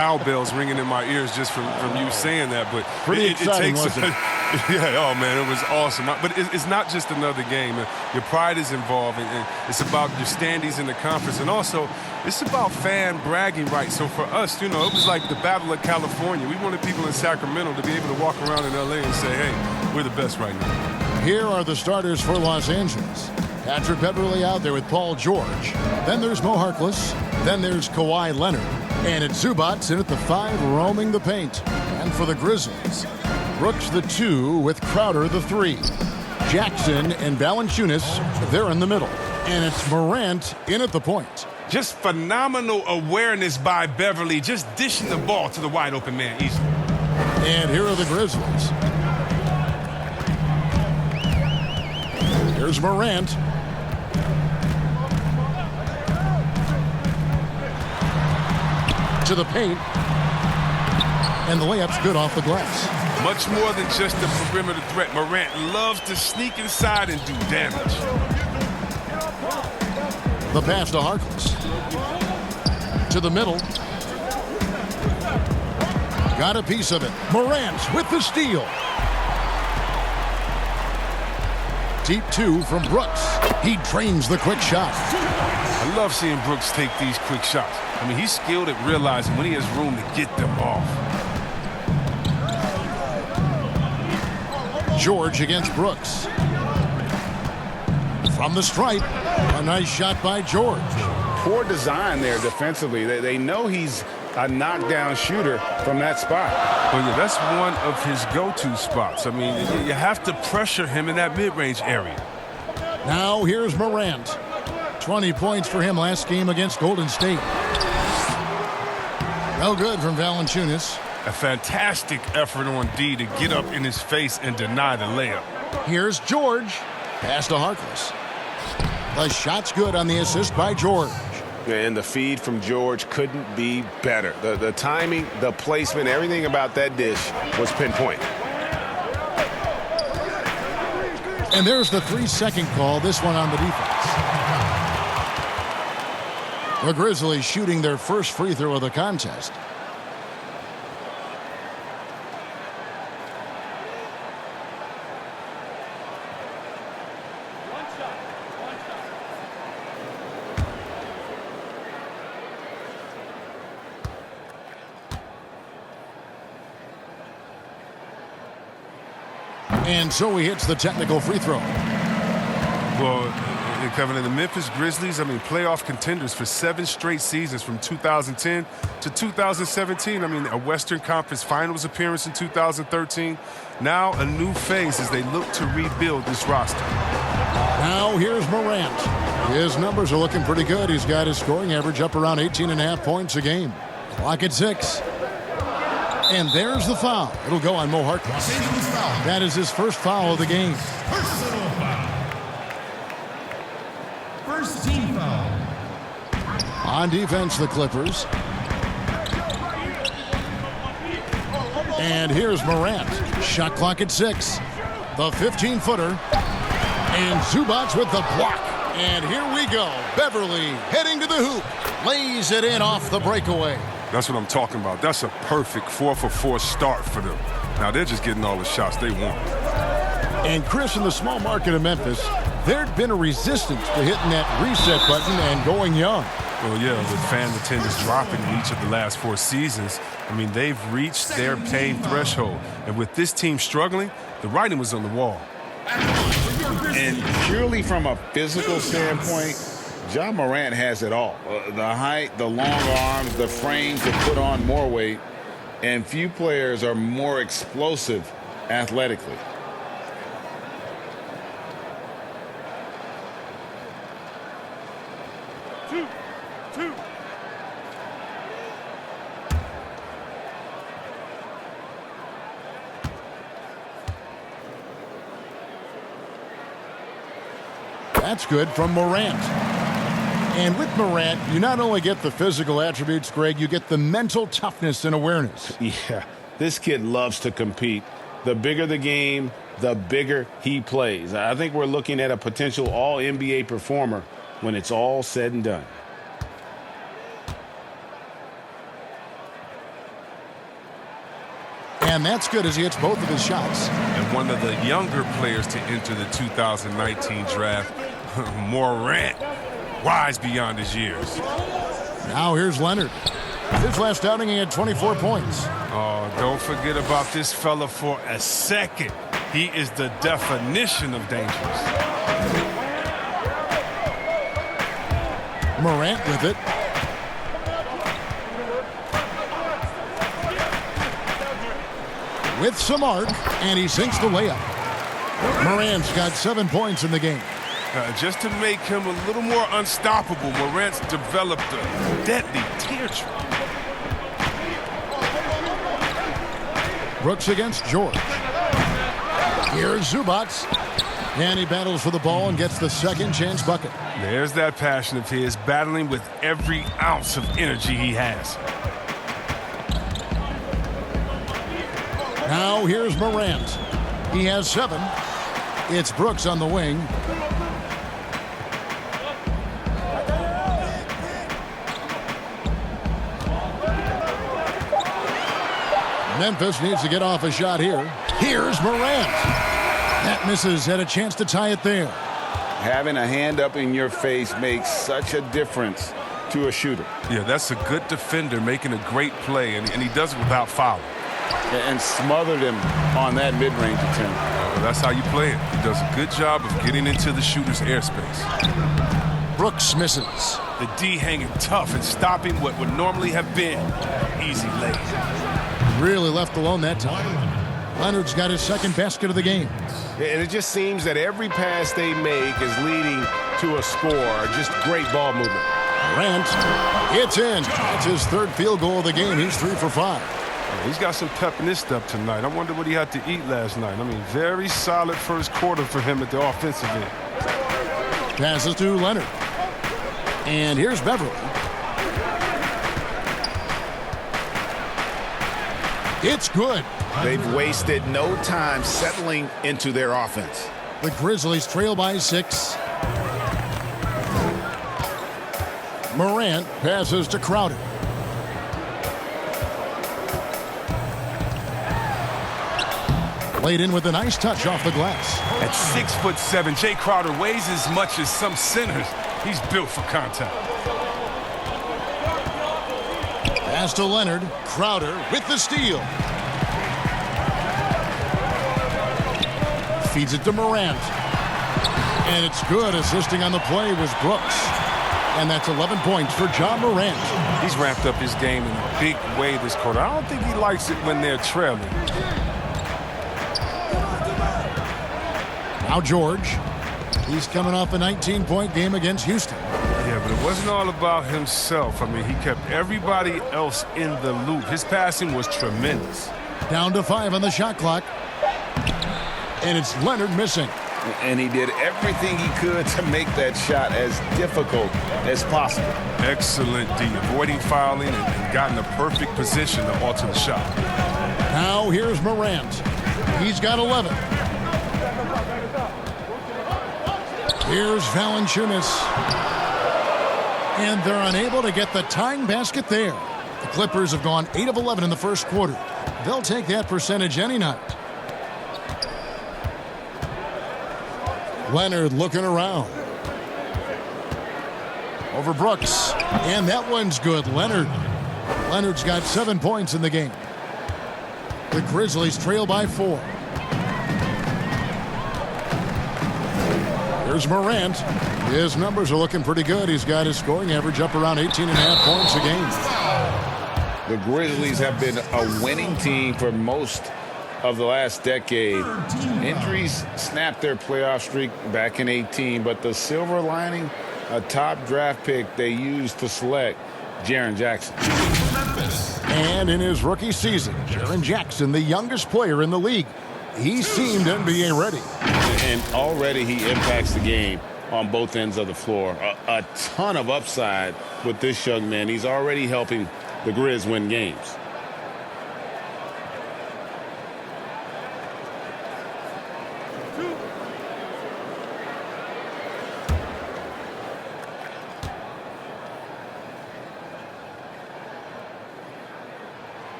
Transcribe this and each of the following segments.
cowbells ringing in my ears just from you saying that. But pretty exciting, wasn't it? Yeah, oh man, it was awesome. But it's not just another game. Your pride is involved, and it's about your standings in the conference, and also it's about fan bragging rights. So for us, it was like the Battle of California. We wanted people in Sacramento to be able to walk around in LA and say, hey, we're the best right now. Here are the starters for Los Angeles. Patrick Beverley out there with Paul George. Then there's Mo Harkless. Then there's Kawhi Leonard. And it's Zubats in at the 5, roaming the paint. And for the Grizzlies, Brooks the 2 with Crowder the 3. Jackson and Valanciunas, they're in the middle. And it's Morant in at the point. Just phenomenal awareness by Beverley, just dishing the ball to the wide open man easily. And here are the Grizzlies. Here's Morant. To the paint. And the layup's good off the glass. Much more than just a perimeter threat. Morant loves to sneak inside and do damage. The pass to Harkless. To the middle. Got a piece of it. Morant with the steal. Deep 2 from Brooks. He drains the quick shot. I love seeing Brooks take these quick shots. I mean, he's skilled at realizing when he has room to get them off. George against Brooks. From the stripe. A nice shot by George. Poor design there defensively. They know he's a knockdown shooter from that spot. Well, yeah, that's one of his go-to spots. I mean, you have to pressure him in that mid-range area. Now here's Morant. 20 points for him last game against Golden State. No good from Valanciunas. A fantastic effort on D to get up in his face and deny the layup. Here's George. Pass to Harkless. The shot's good on the assist by George. And the feed from George couldn't be better. The timing, the placement, everything about that dish was pinpoint. And there's the 3-second call, this one on the defense. The Grizzlies shooting their first free throw of the contest. And so he hits the technical free throw. Well, Kevin, the Memphis Grizzlies, I mean, playoff contenders for 7 straight seasons from 2010 to 2017. I mean, a Western Conference Finals appearance in 2013. Now a new phase as they look to rebuild this roster. Now here's Morant. His numbers are looking pretty good. He's got his scoring average up around 18.5 points a game. Clock at 6. And there's the foul. It'll go on Mo Harkless. That is his first foul of the game. Personal foul. First team foul. On defense, the Clippers. And here's Morant. Shot clock at 6. The 15-footer. And Zubats with the block. And here we go. Beverley heading to the hoop. Lays it in off the breakaway. That's what I'm talking about. That's a perfect 4-for-4 start for them. Now they're just getting all the shots they want. And Chris, in the small market of Memphis, there'd been a resistance to hitting that reset button and going young. Well, yeah, with fan attendance dropping in each of the last 4 seasons, I mean, they've reached their pain threshold. And with this team struggling, the writing was on the wall. And purely from a physical standpoint, Ja Morant has it all. The height, the long arms, the frame to put on more weight, and few players are more explosive athletically. Two. That's good from Morant. And with Morant, you not only get the physical attributes, Greg, you get the mental toughness and awareness. Yeah, this kid loves to compete. The bigger the game, the bigger he plays. I think we're looking at a potential all-NBA performer when it's all said and done. And that's good as he hits both of his shots. And one of the younger players to enter the 2019 draft, Morant, wise beyond his years. Now here's Leonard. His last outing, he had 24 points. Oh, don't forget about this fella for a second. He is the definition of dangerous. Morant with it. With some arc, and he sinks the layup. Morant's got 7 points in the game. Just to make him a little more unstoppable, Morant's developed a deadly teardrop. Brooks against George. Here's Zubats. And he battles for the ball and gets the second chance bucket. There's that passion of his, battling with every ounce of energy he has. Now here's Morant. He has 7. It's Brooks on the wing. Memphis needs to get off a shot here. Here's Morant. That misses. Had a chance to tie it there. Having a hand up in your face makes such a difference to a shooter. Yeah, that's a good defender making a great play, and he does it without fouling. And smothered him on that mid-range attempt. Well, that's how you play it. He does a good job of getting into the shooter's airspace. Brooks misses. The D hanging tough and stopping what would normally have been easy lay. Really left alone that time. Leonard's got his second basket of the game. And it just seems that every pass they make is leading to a score. Just great ball movement. Morant, it's in. That's his third field goal of the game. He's 3 for 5. He's got some pep in his step tonight. I wonder what he had to eat last night. I mean, very solid first quarter for him at the offensive end. Passes to Leonard. And here's Beverly. It's good. They've wasted no time settling into their offense. The Grizzlies trail by 6. Morant passes to Crowder. Laid in with a nice touch off the glass. At 6'7", Jay Crowder weighs as much as some centers. He's built for contact. Pass to Leonard. Crowder with the steal. Feeds it to Morant. And it's good. Assisting on the play was Brooks. And that's 11 points for John Morant. He's ramped up his game in a big way this quarter. I don't think he likes it when they're trailing. Now George. He's coming off a 19-point game against Houston. Yeah, but it wasn't all about himself. I mean, he kept everybody else in the loop. His passing was tremendous. Down to 5 on the shot clock. And it's Leonard missing. And he did everything he could to make that shot as difficult as possible. Excellent D, avoiding fouling and got in the perfect position to alter the shot. Now here's Morant. He's got 11. Here's Valanciunas. And they're unable to get the tying basket there. The Clippers have gone 8 of 11 in the first quarter. They'll take that percentage any night. Leonard looking around. Over Brooks. And that one's good. Leonard's got 7 points in the game. The Grizzlies trail by 4. Here's Morant. His numbers are looking pretty good. He's got his scoring average up around 18.5 points a game. The Grizzlies have been a winning team for most of the last decade. Injuries snapped their playoff streak back in 18, but the silver lining, a top draft pick they used to select Jaren Jackson. And in his rookie season, Jaren Jackson, the youngest player in the league, he seemed NBA ready. And already he impacts the game on both ends of the floor. A ton of upside with this young man. He's already helping the Grizz win games.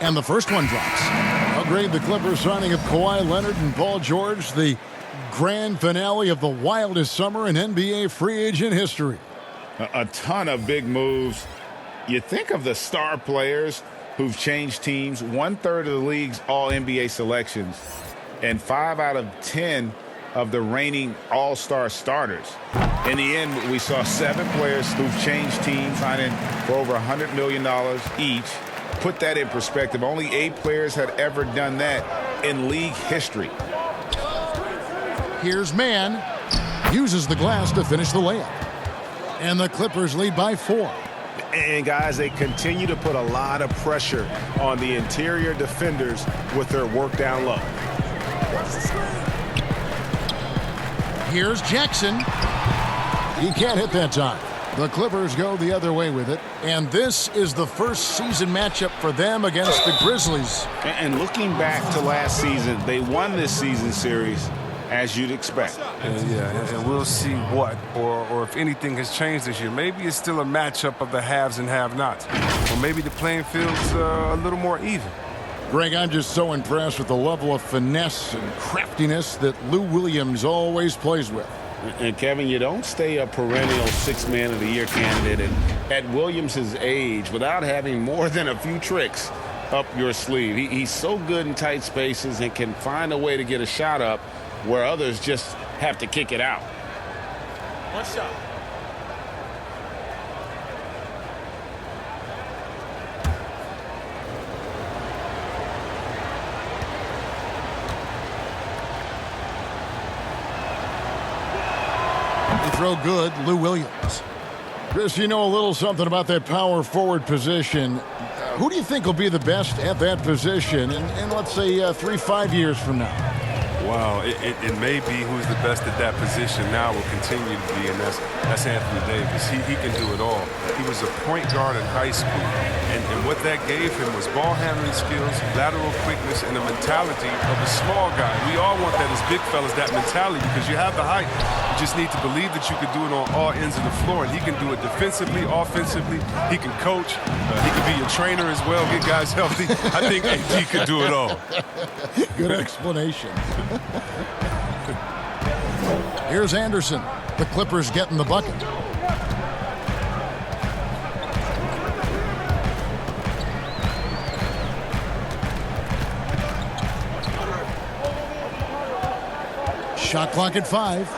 And the first one drops. A Greg, the Clippers signing of Kawhi Leonard and Paul George, the grand finale of the wildest summer in NBA free agent history. A ton of big moves. You think of the star players who've changed teams, 1/3 of the league's all-NBA selections, and 5 out of 10 of the reigning all-star starters. In the end, we saw 7 players who've changed teams, signing for over $100 million each. Put that in perspective, only 8 players had ever done that in league history. Here's Mann. Uses the glass to finish the layup. And the Clippers lead by 4. And, guys, they continue to put a lot of pressure on the interior defenders with their work down low. Here's Jackson. He can't hit that time. The Clippers go the other way with it. And this is the first season matchup for them against the Grizzlies. And looking back to last season, they won this season series as you'd expect. And we'll see what or if anything has changed this year. Maybe it's still a matchup of the haves and have-nots. Or maybe the playing field's a little more even. Greg, I'm just so impressed with the level of finesse and craftiness that Lou Williams always plays with. And, Kevin, you don't stay a perennial 6th Man of the Year candidate at Williams' age without having more than a few tricks up your sleeve. He's so good in tight spaces and can find a way to get a shot up where others just have to kick it out. One shot. Throw good, Lou Williams. Chris, you know a little something about that power forward position. Who do you think will be the best at that position in let's say 3-5 years from now? Wow, it may be who's the best at that position now will continue to be, and that's Anthony Davis. He can do it all. He was a point guard in high school, and what that gave him was ball handling skills, lateral quickness, and the mentality of a small guy. We all want that as big fellas, that mentality, because you have the height. You just need to believe that you can do it on all ends of the floor, and he can do it defensively, offensively. He can coach. He can be a trainer as well, get guys healthy. I think AD could do it all. Good explanation. Here's Anderson. The Clippers getting the bucket. Shot clock at 5.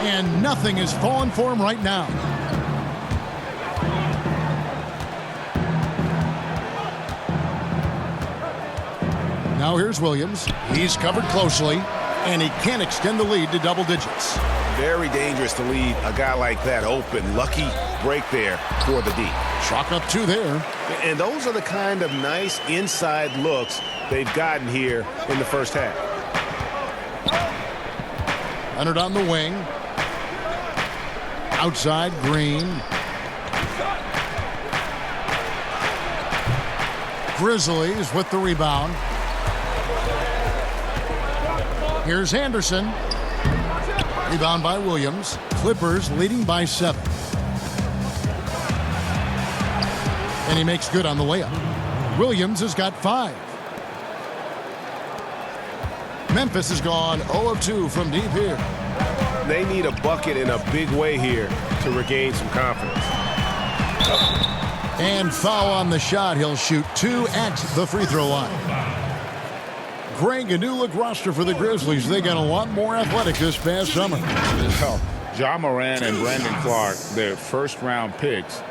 And nothing is falling for him right now. Now here's Williams. He's covered closely, and he can't extend the lead to double digits. Very dangerous to leave a guy like that open. Lucky break there for the D. Chalk up 2 there. And those are the kind of nice inside looks they've gotten here in the first half. Leonard on the wing. Outside, Green. Grizzlies with the rebound. Here's Anderson. Rebound by Williams. Clippers leading by 7. And he makes good on the layup. Williams has got 5. Memphis has gone 0 of 2 from deep here. They need a bucket in a big way here to regain some confidence. And foul on the shot. He'll shoot 2 at the free throw line. Greg, a new look roster for the Grizzlies. They got a lot more athletic this past summer. Well, Ja Morant and Brandon Clark, their first-round picks,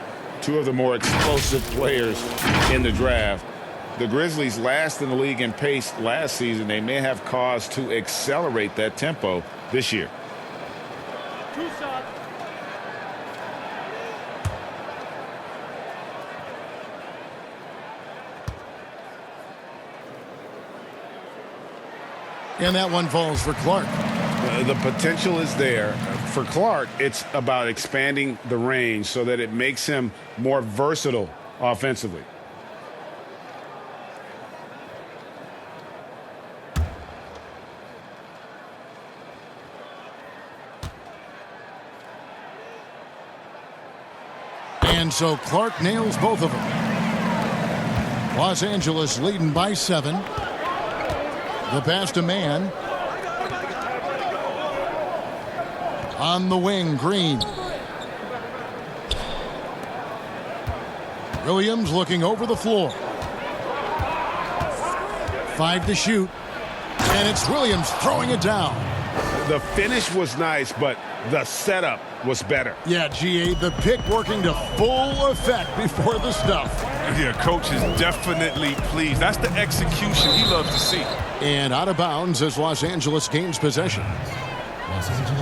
2 of the more explosive players in the draft. The Grizzlies last in the league in pace last season. They may have cause to accelerate that tempo this year. 2 shots. And that one falls for Clark. The potential is there. For Clark, it's about expanding the range so that it makes him more versatile offensively. And so Clark nails both of them. Los Angeles leading by 7. The pass to Man. On the wing, Green. Williams looking over the floor. 5 to shoot. And it's Williams throwing it down. The finish was nice, but the setup was better. Yeah, GA, the pick working to full effect before the stuff. Yeah, coach is definitely pleased. That's the execution he loves to see. And out of bounds as Los Angeles gains possession.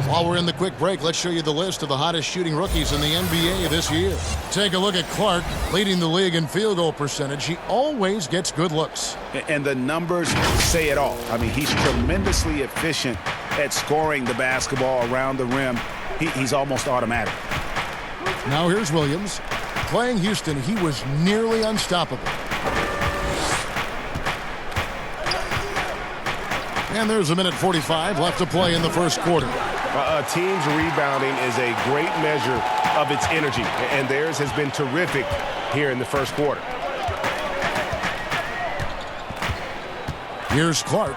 While we're in the quick break, let's show you the list of the hottest shooting rookies in the NBA this year. Take a look at Clark, leading the league in field goal percentage. He always gets good looks. And the numbers say it all. I mean, he's tremendously efficient at scoring the basketball around the rim. He's almost automatic. Now here's Williams. Playing Houston, he was nearly unstoppable. And there's a minute 45 left to play in the first quarter. A team's rebounding is a great measure of its energy, and theirs has been terrific here in the first quarter. Here's Clark.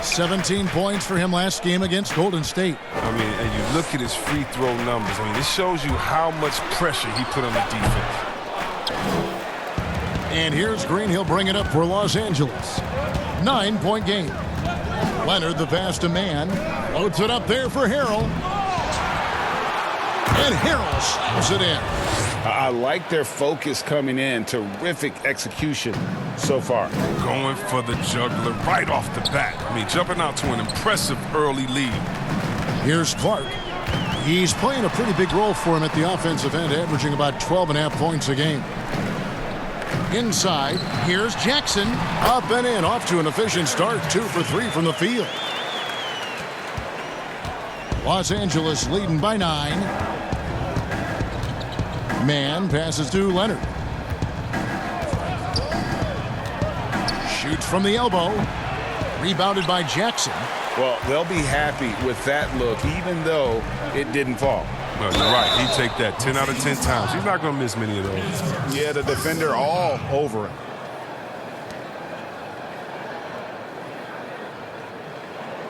17 points for him last game against Golden State. I mean, and you look at his free throw numbers. I mean, this shows you how much pressure he put on the defense. And here's Green. He'll bring it up for Los Angeles. 9-point game. Leonard, the pass to Man. Loads it up there for Harrell. And Harrell slows it in. I like their focus coming in. Terrific execution so far. Going for the juggler right off the bat. I mean, jumping out to an impressive early lead. Here's Clark. He's playing a pretty big role for him at the offensive end, averaging about 12.5 points a game. Inside, here's Jackson. Up and in, off to an efficient start. 2 for 3 from the field. Los Angeles leading by 9. Man passes to Leonard. Shoots from the elbow. Rebounded by Jackson. Well, they'll be happy with that look, even though it didn't fall. No, you're right. He'd take that 10 out of 10 times. He's not going to miss many of those. Yeah, the defender all over him.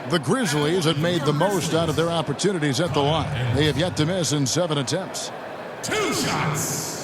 The Grizzlies have made the most out of their opportunities at the line. They have yet to miss in 7 attempts. 2 shots.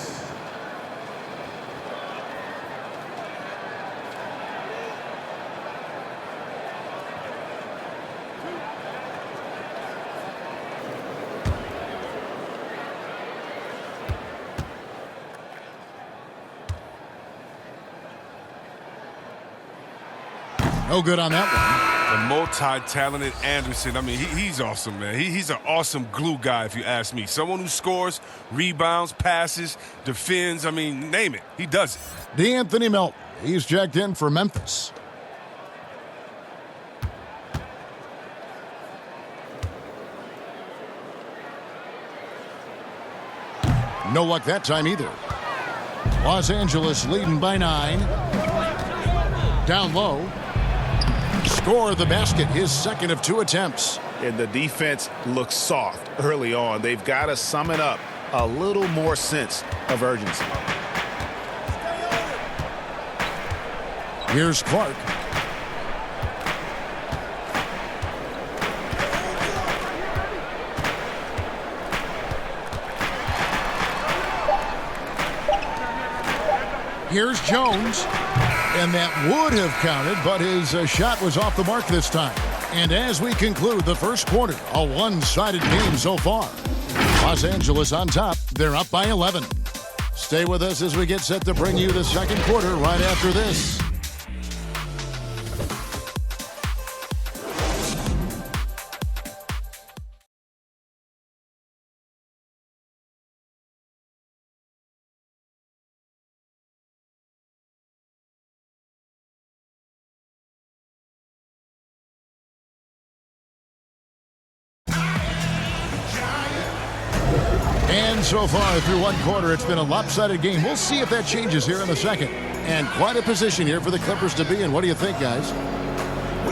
No good on that one. The multi-talented Anderson. I mean, he's awesome, man. He's an awesome glue guy, if you ask me. Someone who scores, rebounds, passes, defends. I mean, name it. He does it. DeAnthony Melton. He's checked in for Memphis. No luck that time either. Los Angeles leading by 9. Down low. Score the basket, his second of 2 attempts. And the defense looks soft early on. They've got to sum it up a little more sense of urgency. Here's Clark. Here's Jones. And that would have counted, but his shot was off the mark this time. And as we conclude the first quarter, a one-sided game so far. Los Angeles on top. They're up by 11. Stay with us as we get set to bring you the second quarter right after this. And so far through one quarter, it's been a lopsided game. We'll see if that changes here in the second. And quite a position here for the Clippers to be in. What do you think, guys?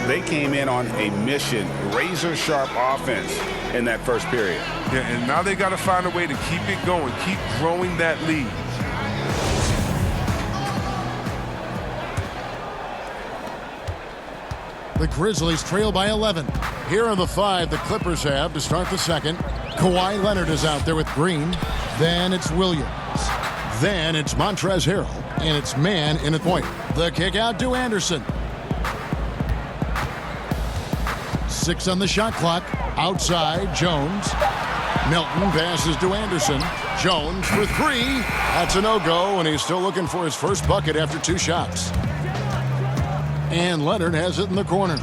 they came in on a mission, razor-sharp offense in that first period. Yeah, and now they got to find a way to keep it going, keep growing that lead. The Grizzlies trail by 11. Here are the 5 the Clippers have to start the second. Kawhi Leonard is out there with Green. Then it's Williams. Then it's Montrezl Harrell. And it's man in at point. The kick out to Anderson. 6 on the shot clock. Outside, Jones. Milton passes to Anderson. Jones for 3. That's a no-go, and he's still looking for his first bucket after 2 shots. And Leonard has it in the corner.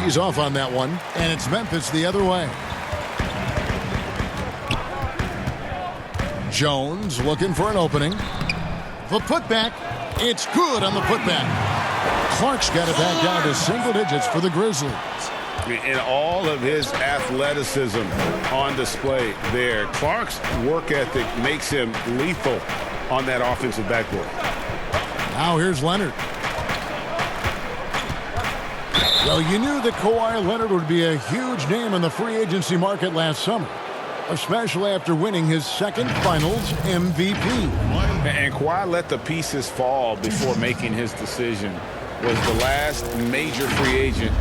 He's off on that one, and it's Memphis the other way. Jones looking for an opening. The putback. It's good on the putback. Clark's got it back down to single digits for the Grizzlies. In all of his athleticism on display there, Clark's work ethic makes him lethal on that offensive backboard. Now here's Leonard. Well, you knew that Kawhi Leonard would be a huge name in the free agency market last summer, especially after winning his second Finals MVP. And Kawhi let the pieces fall before making his decision. Was the last major free agent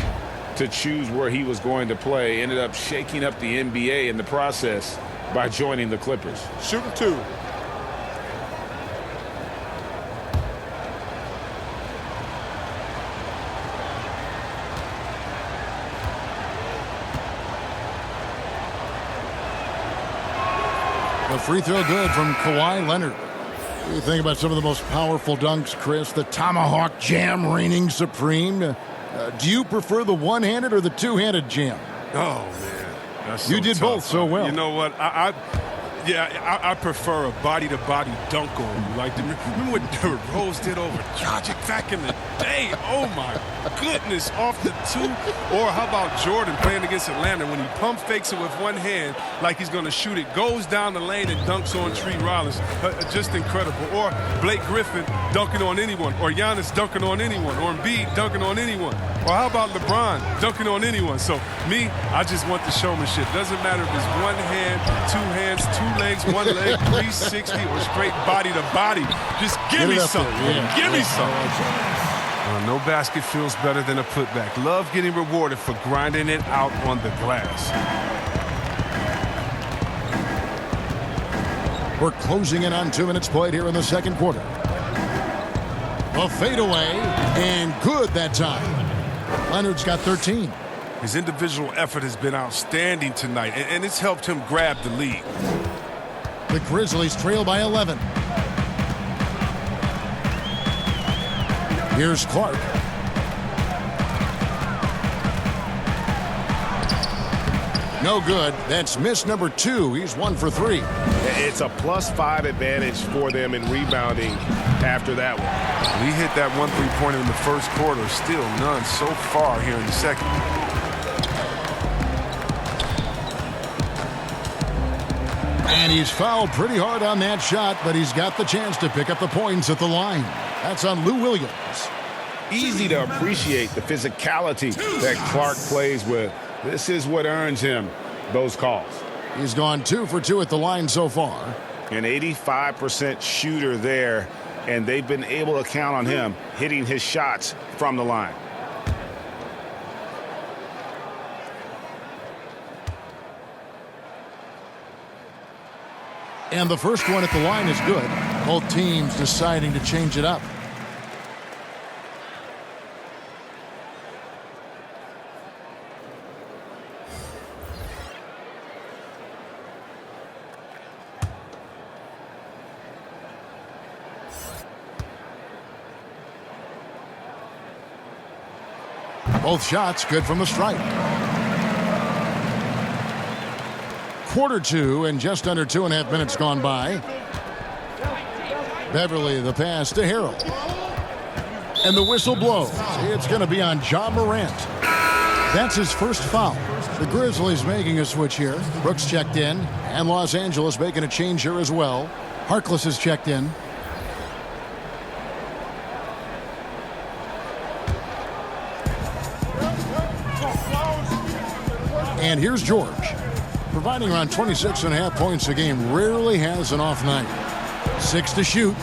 to choose where he was going to play. Ended up shaking up the NBA in the process by joining the Clippers. Shooting 2. The free throw good from Kawhi Leonard. You think about some of the most powerful dunks, Chris. The tomahawk jam reigning supreme. Do you prefer the one-handed or the two-handed jam? Oh, man. That's You so did tough. both so well. You know what? I prefer a body-to-body dunk on you. Like, remember what Derrick Rose did over Dragic back in the day? Oh, my goodness, off the 2. Or how about Jordan playing against Atlanta when he pump fakes it with one hand like he's going to shoot it, goes down the lane and dunks on Tree Rollins. Just incredible. Or Blake Griffin dunking on anyone. Or Giannis dunking on anyone. Or Embiid dunking on anyone. Or how about LeBron dunking on anyone? So, me, I just want the showmanship. Doesn't matter if it's one hand, 2 hands, 2 legs, 1 leg, 360, or straight body to body. Just give me something. Yeah. Give me something. No basket feels better than a putback. Love getting rewarded for grinding it out on the glass. We're closing in on 2 minutes played here in the second quarter. A fadeaway, and good that time. Leonard's got 13. His individual effort has been outstanding tonight, and it's helped him grab the lead. The Grizzlies trail by 11. Here's Clark. No good. That's miss number 2. He's 1 for 3. It's a +5 advantage for them in rebounding after that one. He hit that 1 3-pointer in the first quarter. Still none so far here in the second. And he's fouled pretty hard on that shot, but he's got the chance to pick up the points at the line. That's on Lou Williams. Easy to appreciate the physicality that Clark plays with. This is what earns him those calls. He's gone 2 for 2 at the line so far. An 85% shooter there, and they've been able to count on him hitting his shots from the line. And the first one at the line is good. Both teams deciding to change it up. Both shots good from the stripe. Quarter 2 and just under 2.5 minutes gone by. Beverly the pass to Harrell. And the whistle blows. It's going to be on Ja Morant. That's his first foul. The Grizzlies making a switch here. Brooks checked in, and Los Angeles making a change here as well. Harkless has checked in. And here's George. Providing around 26.5 points a game, rarely has an off night. 6 to shoot.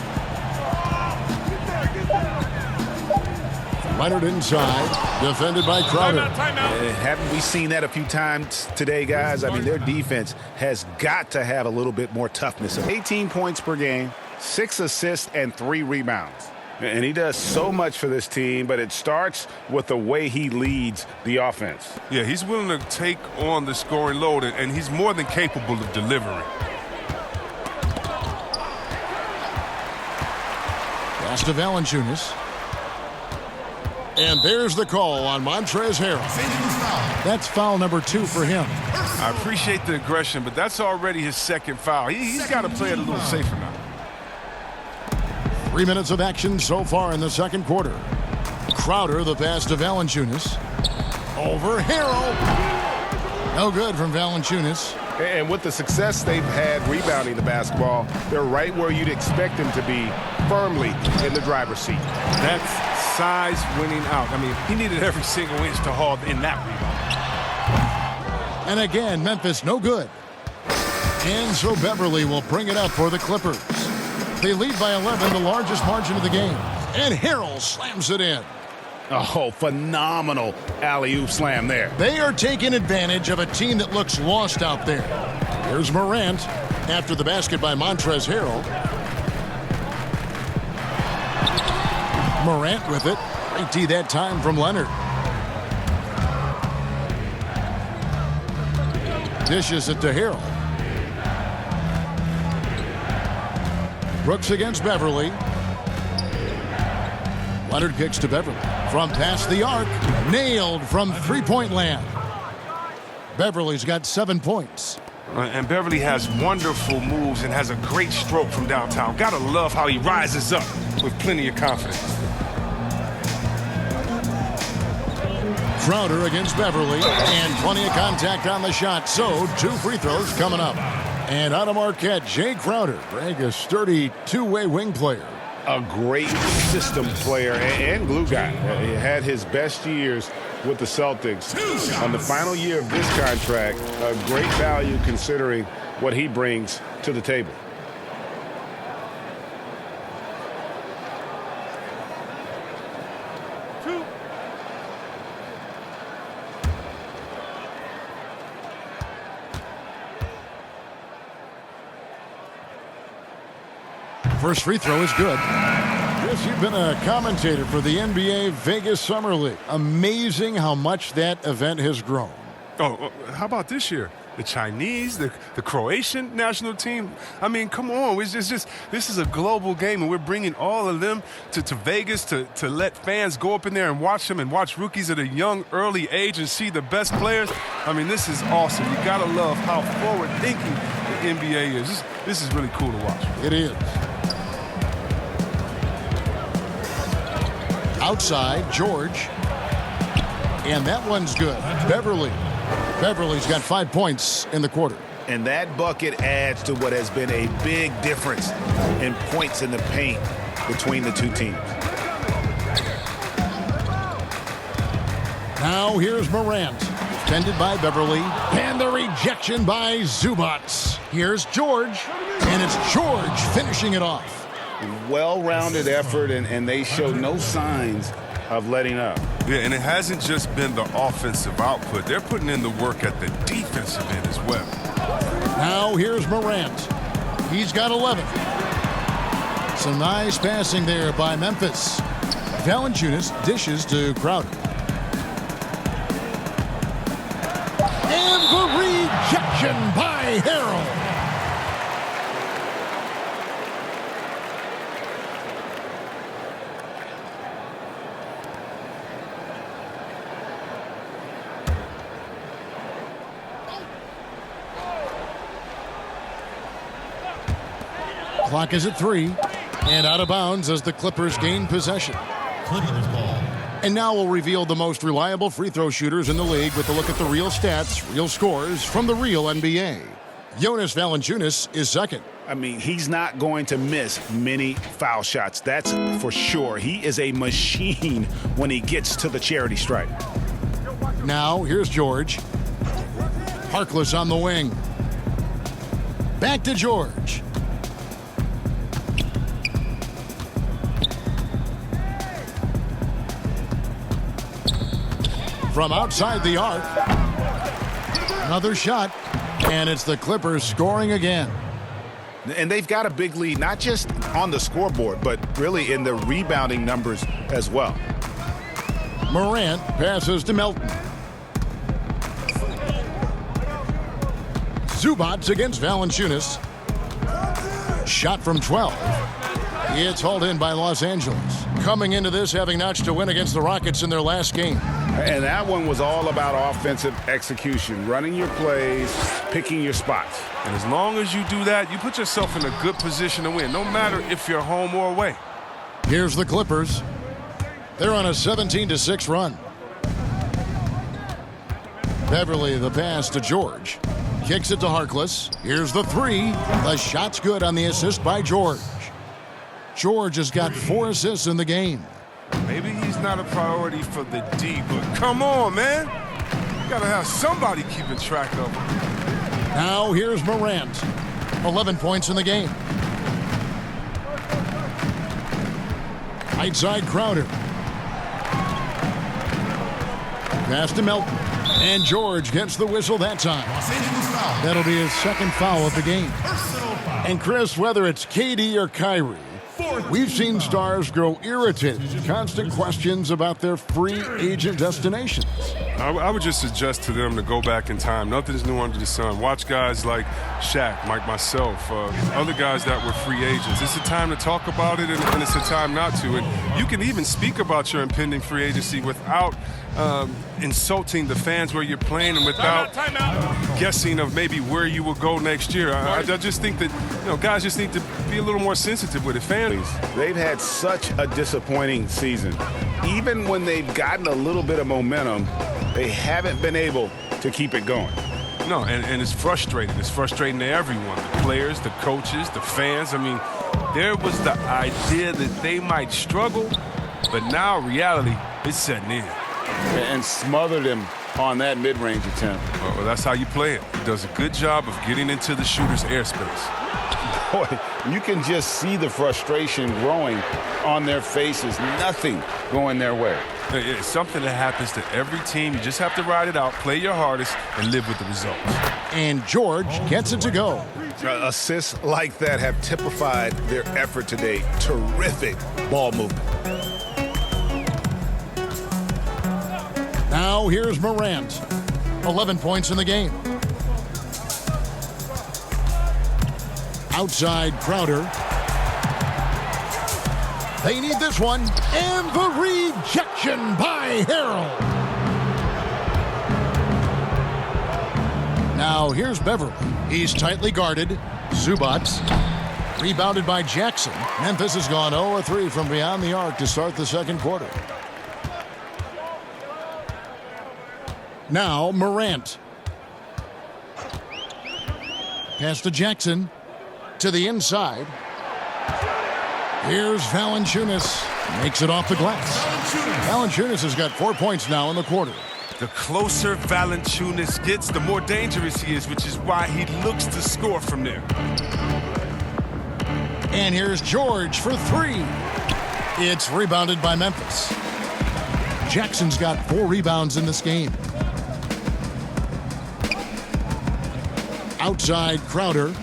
Leonard inside, defended by Crowder. Haven't we seen that a few times today, guys? I mean, their defense has got to have a little bit more toughness. 18 points per game, 6 assists, and 3 rebounds. And he does so much for this team, but it starts with the way he leads the offense. Yeah, he's willing to take on the scoring load, and he's more than capable of delivering. Pass to Valanciunas. And there's the call on Montrezl Harrell. That's foul number 2 for him. I appreciate the aggression, but that's already his second foul. He's got to play it a little safer now. 3 minutes of action so far in the second quarter. Crowder, the pass to Valanciunas. Over Harrell. No good from Valanciunas. And with the success they've had rebounding the basketball, they're right where you'd expect them to be, firmly in the driver's seat. That's size winning out. I mean, he needed every single inch to haul in that rebound. And again, Memphis no good. And so Beverly will bring it up for the Clippers. They lead by 11, the largest margin of the game. And Harrell slams it in. Oh, phenomenal alley-oop slam there. They are taking advantage of a team that looks lost out there. Here's Morant after the basket by Montrezl Harrell. Morant with it. Great D that time from Leonard. Dishes it to Harrell. Brooks against Beverly. Leonard kicks to Beverly. From past the arc. Nailed from three-point land. Beverly's got 7 points. And Beverly has wonderful moves and has a great stroke from downtown. Gotta love how he rises up with plenty of confidence. Crowder against Beverly. And plenty of contact on the shot. So 2 free throws coming up. And out of Marquette, Jay Crowder. Greg, a sturdy two-way wing player. A great system player and glue guy. He had his best years with the Celtics. On the final year of this contract, a great value considering what he brings to the table. First free throw is good. Chris, you've been a commentator for the NBA Vegas Summer League. Amazing how much that event has grown. Oh, how about this year? The Chinese, the Croatian national team. I mean, come on. It's just this is a global game, and we're bringing all of them to Vegas to let fans go up in there and watch them and watch rookies at a young, early age and see the best players. I mean, this is awesome. You got to love how forward-thinking the NBA is. This is really cool to watch. It is. Outside, George. And that one's good. Beverly's got 5 points in the quarter. And that bucket adds to what has been a big difference in points in the paint between the two teams. Now here's Morant. Defended by Beverly. And the rejection by Zubac. Here's George. And it's George finishing it off. Well-rounded effort, and they show no signs of letting up. Yeah, and it hasn't just been the offensive output. They're putting in the work at the defensive end as well. Now here's Morant. He's got 11. Some nice passing there by Memphis. Valanciunas dishes to Crowder. And the rejection by Harrell. Clock is at 3, and out of bounds as the Clippers gain possession. And now we'll reveal the most reliable free throw shooters in the league with a look at the real stats, real scores from the real NBA. Jonas Valanciunas is second. I mean, he's not going to miss many foul shots. That's for sure. He is a machine when he gets to the charity stripe. Now here's George. Harkless on the wing. Back to George. From outside the arc. Another shot. And it's the Clippers scoring again. And they've got a big lead, not just on the scoreboard, but really in the rebounding numbers as well. Morant passes to Melton. Zubats against Valanciunas. Shot from 12. It's hauled in by Los Angeles. Coming into this having notched a win against the Rockets in their last game. And that one was all about offensive execution, running your plays, picking your spots. And as long as you do that, you put yourself in a good position to win, no matter if you're home or away. Here's the Clippers. They're on a 17-6 run. Beverly the pass to George. Kicks it to Harkless. Here's the three. The shot's good on the assist by George. George has got 4 assists in the game. Maybe he's not a priority for the D, but come on, man. You gotta have somebody keeping track of him. Now here's Morant. 11 points in the game. Right side Crowder. Pass to Melton. And George gets the whistle that time. That'll be his second foul of the game. And Chris, whether it's KD or Kyrie, we've seen stars grow irritated. Constant questions about their free agent destinations. I would just suggest to them to go back in time. Nothing's new under the sun. Watch guys like Shaq, like myself, other guys that were free agents. It's a time to talk about it, and it's a time not to. And you can even speak about your impending free agency without insulting the fans where you're playing and without guessing of maybe where you will go next year. I just think that guys just need to be a little more sensitive with it. Fans, they've had such a disappointing season. Even when they've gotten a little bit of momentum, they haven't been able to keep it going. No, and it's frustrating. It's frustrating to everyone, the players, the coaches, the fans. I mean, there was the idea that they might struggle, but now reality is setting in. And smothered him on that mid-range attempt. Well, that's how you play it. He does a good job of getting into the shooter's airspace. Boy, you can just see the frustration growing on their faces. Nothing going their way. It's something that happens to every team. You just have to ride it out, play your hardest, and live with the results. And George gets it to go. Assists like that have typified their effort today. Terrific ball movement. Now here's Morant. 11 points in the game. Outside Crowder. They need this one. And the rejection by Harrell. Now here's Beverly. He's tightly guarded. Zubats. Rebounded by Jackson. Memphis has gone 0-3 from beyond the arc to start the second quarter. Now Morant. Pass to Jackson. To the inside. Here's Valanciunas. Makes it off the glass. Valanciunas has got 4 points now in the quarter. The closer Valanciunas gets, the more dangerous he is, which is why he looks to score from there. And here's George for three. It's rebounded by Memphis. Jackson's got 4 rebounds in this game. Outside Crowder.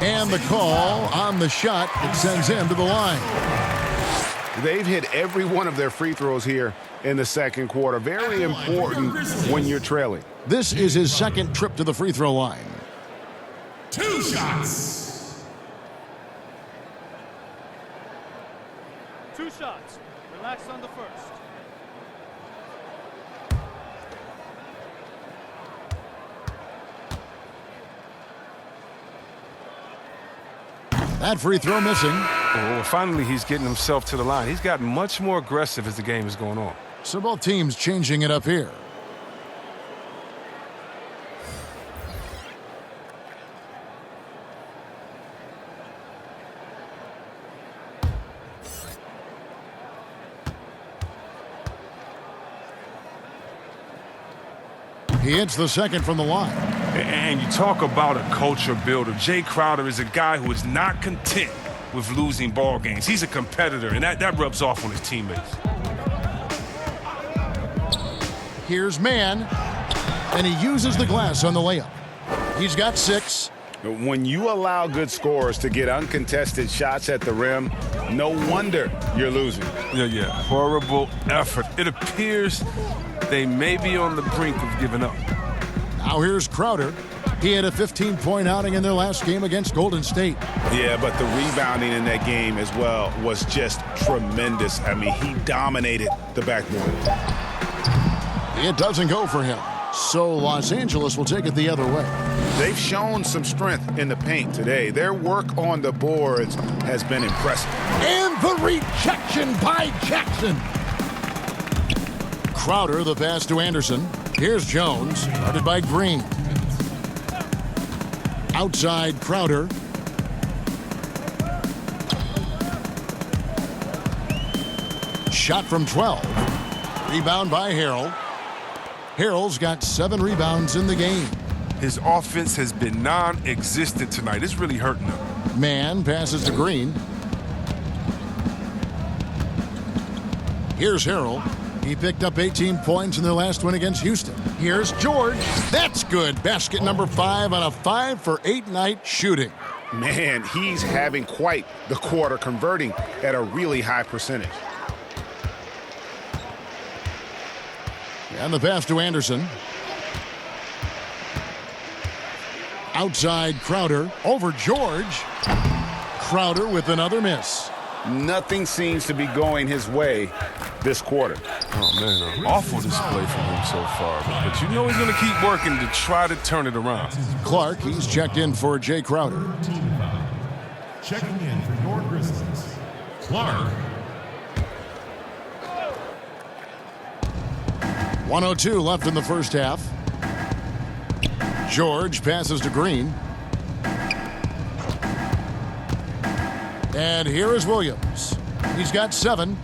And the call on the shot that sends him to the line. They've hit every one of their free throws here in the second quarter. Very important when you're trailing. This is his second trip to the free throw line. 2 shots. 2 shots. Relax on the first. That free throw missing. Well, finally, he's getting himself to the line. He's gotten much more aggressive as the game is going on. So both teams changing it up here. He hits the second from the line. And you talk about a culture builder. Jay Crowder is a guy who is not content with losing ball games. He's a competitor, and that rubs off on his teammates. Here's Mann, and he uses the glass on the layup. He's got 6. When you allow good scorers to get uncontested shots at the rim, no wonder you're losing. Yeah. Horrible effort. It appears they may be on the brink of giving up. Now here's Crowder. He had a 15-point outing in their last game against Golden State. Yeah, but the rebounding in that game as well was just tremendous. I mean, he dominated the backboard. It doesn't go for him. So Los Angeles will take it the other way. They've shown some strength in the paint today. Their work on the boards has been impressive. And the rejection by Jackson. Crowder, the pass to Anderson. Here's Jones, guarded by Green. Outside Crowder. Shot from 12. Rebound by Harrell. Harrell's got 7 rebounds in the game. His offense has been non-existent tonight. It's really hurting him. Mann passes to Green. Here's Harrell. He picked up 18 points in their last win against Houston. Here's George. That's good. Basket number 5 on a 5 for 8 night shooting. Man, he's having quite the quarter, converting at a really high percentage. And the pass to Anderson. Outside Crowder. Over George. Crowder with another miss. Nothing seems to be going his way this quarter. Oh, man, an awful display from him so far. But you know he's going to keep working to try to turn it around. Clark, he's checked in for Jay Crowder. Checking in for your Grizzlies, Clark. 1:02 left in the first half. George passes to Green. And here is Williams. He's got 7.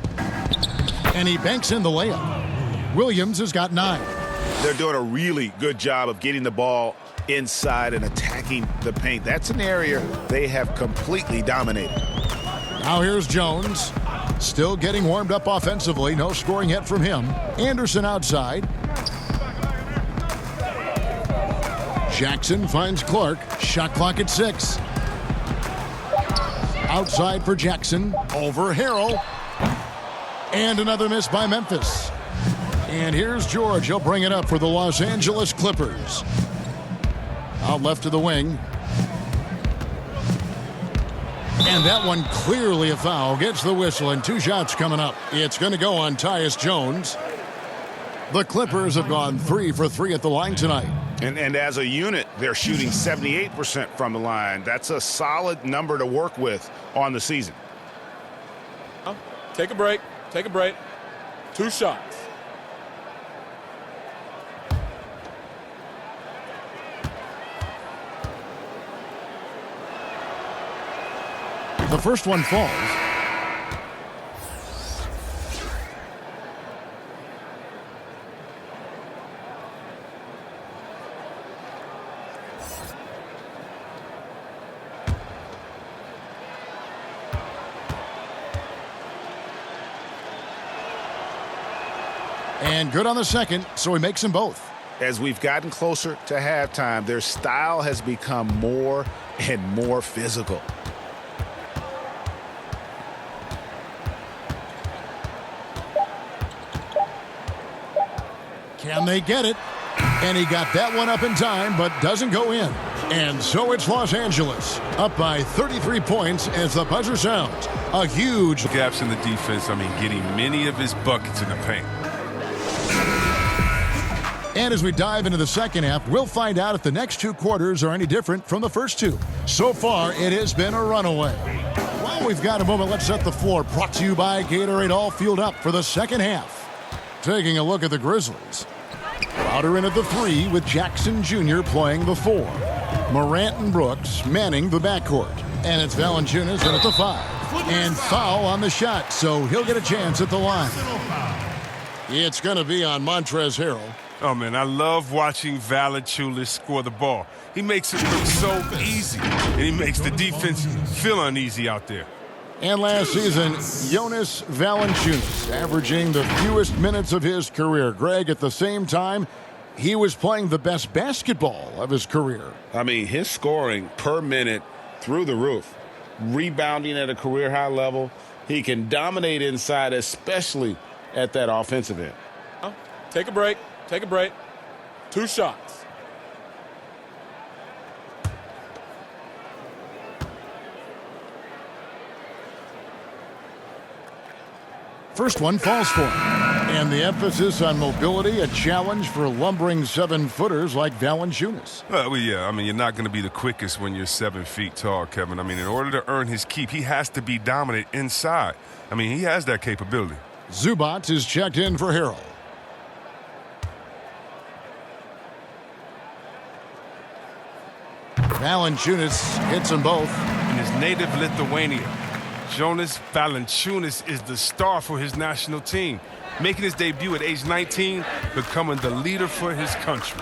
And he banks in the layup. Williams has got 9. They're doing a really good job of getting the ball inside and attacking the paint. That's an area they have completely dominated. Now here's Jones. Still getting warmed up offensively. No scoring yet from him. Anderson outside. Jackson finds Clark. Shot clock at 6. Outside for Jackson. Over Harrell. And another miss by Memphis. And here's George. He'll bring it up for the Los Angeles Clippers. Out left to the wing. And that one clearly a foul. Gets the whistle, and 2 shots coming up. It's going to go on Tyus Jones. The Clippers have gone 3 for 3 at the line tonight. And as a unit, they're shooting 78% from the line. That's a solid number to work with on the season. Take a break. Take a break. 2 shots. The first one falls. And good on the second, so he makes them both. As we've gotten closer to halftime, their style has become more and more physical. Can they get it? And he got that one up in time, but doesn't go in. And so it's Los Angeles, up by 33 points as the buzzer sounds. A huge Gaps in the defense, getting many of his buckets in the paint. And as we dive into the second half, we'll find out if the next 2 quarters are any different from the first 2. So far, it has been a runaway. Well, we've got a moment. Let's set the floor. Brought to you by Gatorade, all fueled up for the second half. Taking a look at the Grizzlies. Crowder in at the 3 with Jackson Jr. playing the 4. Morant and Brooks manning the backcourt. And it's Valanciunas in at the 5. And foul on the shot, so he'll get a chance at the line. It's going to be on Montrezl Harrell. Oh, man, I love watching Valanciunas score the ball. He makes it look so easy, and he makes the defense feel uneasy out there. And last season, Jonas Valanciunas averaging the fewest minutes of his career. Greg, at the same time, he was playing the best basketball of his career. I mean, his scoring per minute through the roof. Rebounding at a career-high level. He can dominate inside, especially at that offensive end. Take a break. Take a break. 2 shots. First one falls for him. And the emphasis on mobility, a challenge for lumbering 7-footers like Valanciunas. Well, yeah, I mean, you're not going to be the quickest when you're 7 feet tall, Kevin. I mean, in order to earn his keep, he has to be dominant inside. I mean, he has that capability. Zubac is checked in for Harrell. Valanciunas hits them both. In his native Lithuania, Jonas Valanciunas is the star for his national team, making his debut at age 19, becoming the leader for his country.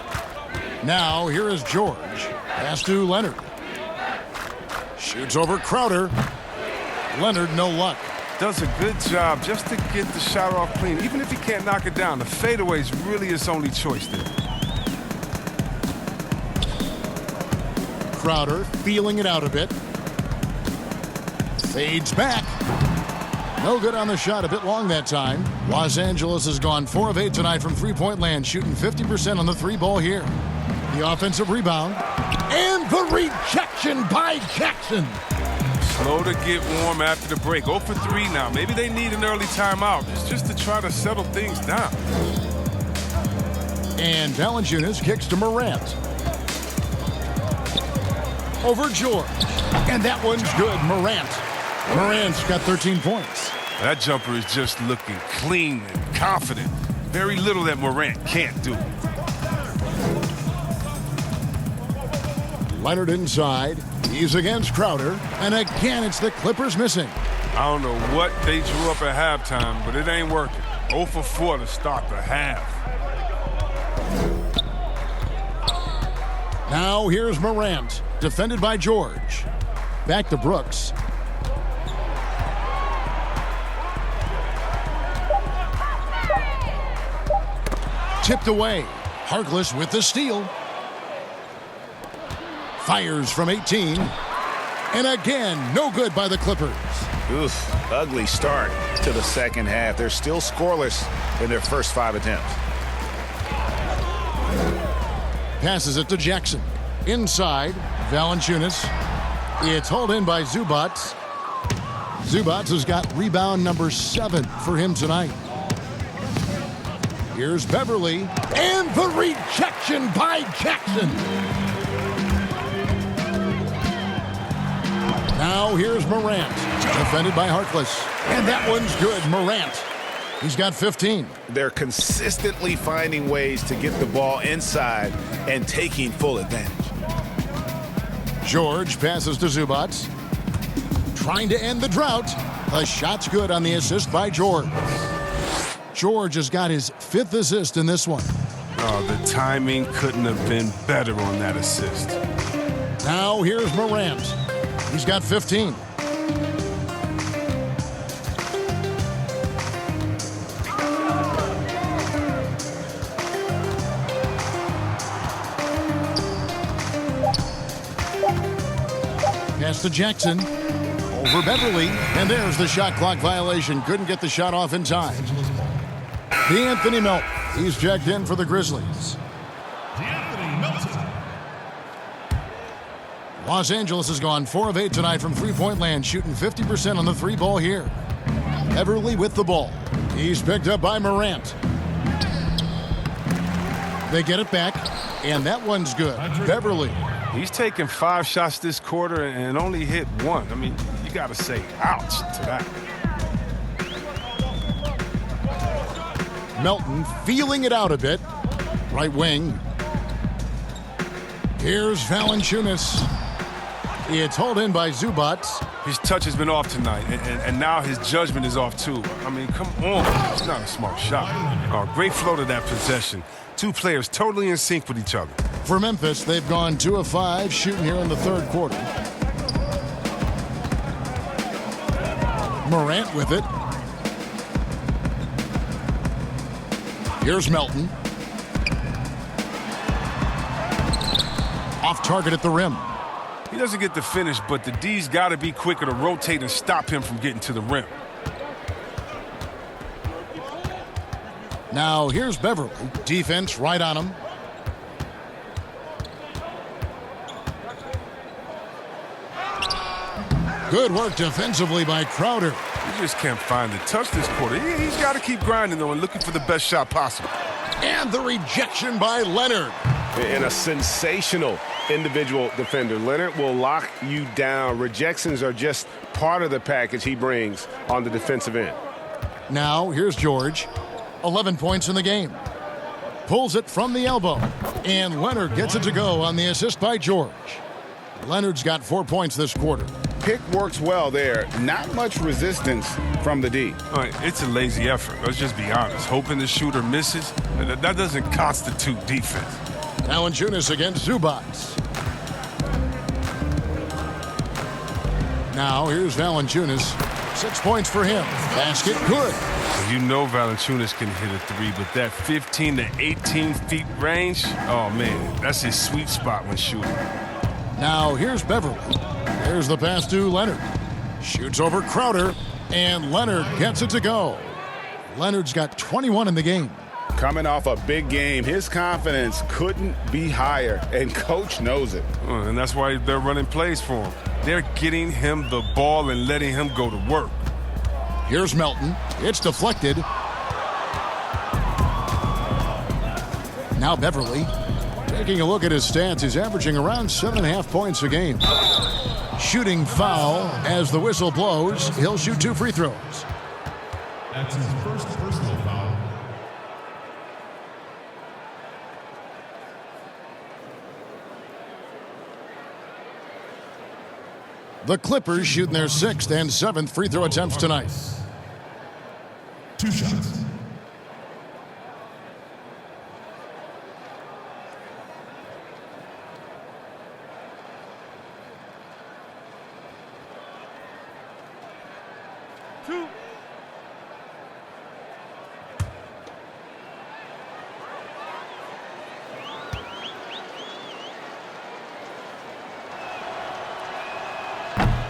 Now, here is George. Pass to Leonard. Shoots over Crowder. Leonard, no luck. Does a good job just to get the shot off clean. Even if he can't knock it down, the fadeaway is really his only choice there. Crowder feeling it out a bit. Fades back. No good on the shot, a bit long that time. Los Angeles has gone 4 of 8 tonight from three-point land, shooting 50% on the 3-ball here. The offensive rebound. And the rejection by Jackson. Slow to get warm after the break. 0 for 3 now. Maybe they need an early timeout. It's just to try to settle things down. And Valanciunas kicks to Morant. Over George. And that one's good. Morant's got 13 points. That jumper is just looking clean and confident. Very little that Morant can't do. Leonard inside. He's against Crowder. And again, it's the Clippers missing. I don't know what they drew up at halftime, but it ain't working. 0 for 4 to start the half. Now here's Morant, defended by George. Back to Brooks. Tipped away. Harkless with the steal. Fires from 18. And again, no good by the Clippers. Oof, ugly start to the second half. They're still scoreless in their first 5 attempts. Passes it to Jackson. Inside, Valanciunas. It's hauled in by Zubac. Zubac has got rebound number 7 for him tonight. Here's Beverly. And the rejection by Jackson. Now here's Morant. Defended by Harkless. And that one's good. Morant. He's got 15. They're consistently finding ways to get the ball inside and taking full advantage. George passes to Zubac. Trying to end the drought. The shot's good on the assist by George. George has got his 5th assist in this one. Oh, the timing couldn't have been better on that assist. Now here's Morant. He's got 15. Pass to Jackson. Over Beverly. And there's the shot clock violation. Couldn't get the shot off in time. D'Anthony Melton. He's checked in for the Grizzlies. D'Anthony Melton. Los Angeles has gone 4 of 8 tonight from three-point land, shooting 50% on the 3-ball here. Beverly with the ball. He's picked up by Morant. They get it back, and that one's good. Beverly. He's taken 5 shots this quarter and only hit 1. I mean, you got to say ouch to that. Melton feeling it out a bit. Right wing. Here's Valanciunas. It's hauled in by Zubac. His touch has been off tonight, and now his judgment is off too. I mean, come on. It's not a smart shot. Oh, great flow to that possession. Two players totally in sync with each other. For Memphis, they've gone 2 of 5 shooting here in the third quarter. Morant with it. Here's Melton. Off target at the rim. He doesn't get the finish, but the D's got to be quicker to rotate and stop him from getting to the rim. Now here's Beverly. Defense right on him. Good work defensively by Crowder. He just can't find the touch this quarter. He's got to keep grinding, though, and looking for the best shot possible. And the rejection by Leonard. And a sensational individual defender. Leonard will lock you down. Rejections are just part of the package he brings on the defensive end. Now here's George. 11 points in the game. Pulls it from the elbow. And Leonard gets it to go on the assist by George. Leonard's got 4 points this quarter. Pick works well there. Not much resistance from the D. All right, it's a lazy effort. Let's just be honest. Hoping the shooter misses, that doesn't constitute defense. Valanciunas against Zubac. Now here's Valanciunas. 6 points for him. Basket good. You know Valanciunas can hit a three, but that 15 to 18 feet range, oh man, that's his sweet spot when shooting. Now here's Beverly. There's the pass to Leonard. Shoots over Crowder, and Leonard gets it to go. Leonard's got 21 in the game. Coming off a big game, his confidence couldn't be higher, and coach knows it. And that's why they're running plays for him. They're getting him the ball and letting him go to work. Here's Melton. It's deflected. Now Beverly. Taking a look at his stats, he's averaging around 7.5 points a game. Shooting foul as the whistle blows. He'll shoot 2 free throws. That's his first personal foul. The Clippers shooting their 6th and 7th free throw attempts tonight. 2 shots.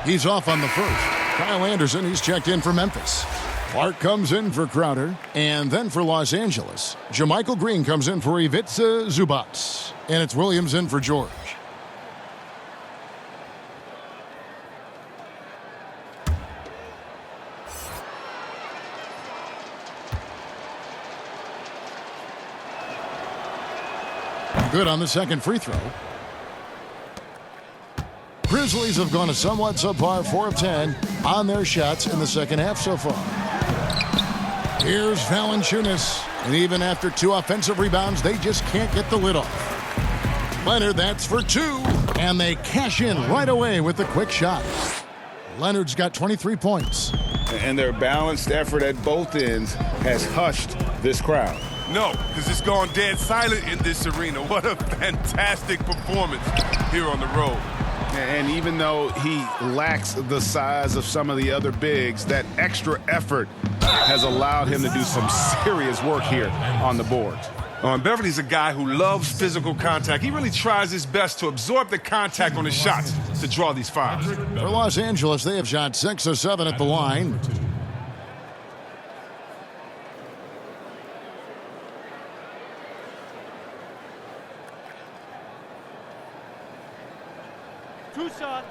He's off on the first. Kyle Anderson, he's checked in for Memphis. Clark comes in for Crowder. And then for Los Angeles, JaMychal Green comes in for Ivica Zubac. And it's Williams in for George. Good on the second free throw. Grizzlies have gone a somewhat subpar 4 of 10 on their shots in the second half so far. Here's Valanciunas. And even after 2 offensive rebounds, they just can't get the lid off. Leonard, that's for 2. And they cash in right away with the quick shot. Leonard's got 23 points. And their balanced effort at both ends has hushed this crowd. No, because it's gone dead silent in this arena. What a fantastic performance here on the road. And even though he lacks the size of some of the other bigs, that extra effort has allowed him to do some serious work here on the boards. Beverly's a guy who loves physical contact. He really tries his best to absorb the contact on his shots to draw these fouls. For Los Angeles, they have shot 6 of 7 at the line. Two shot.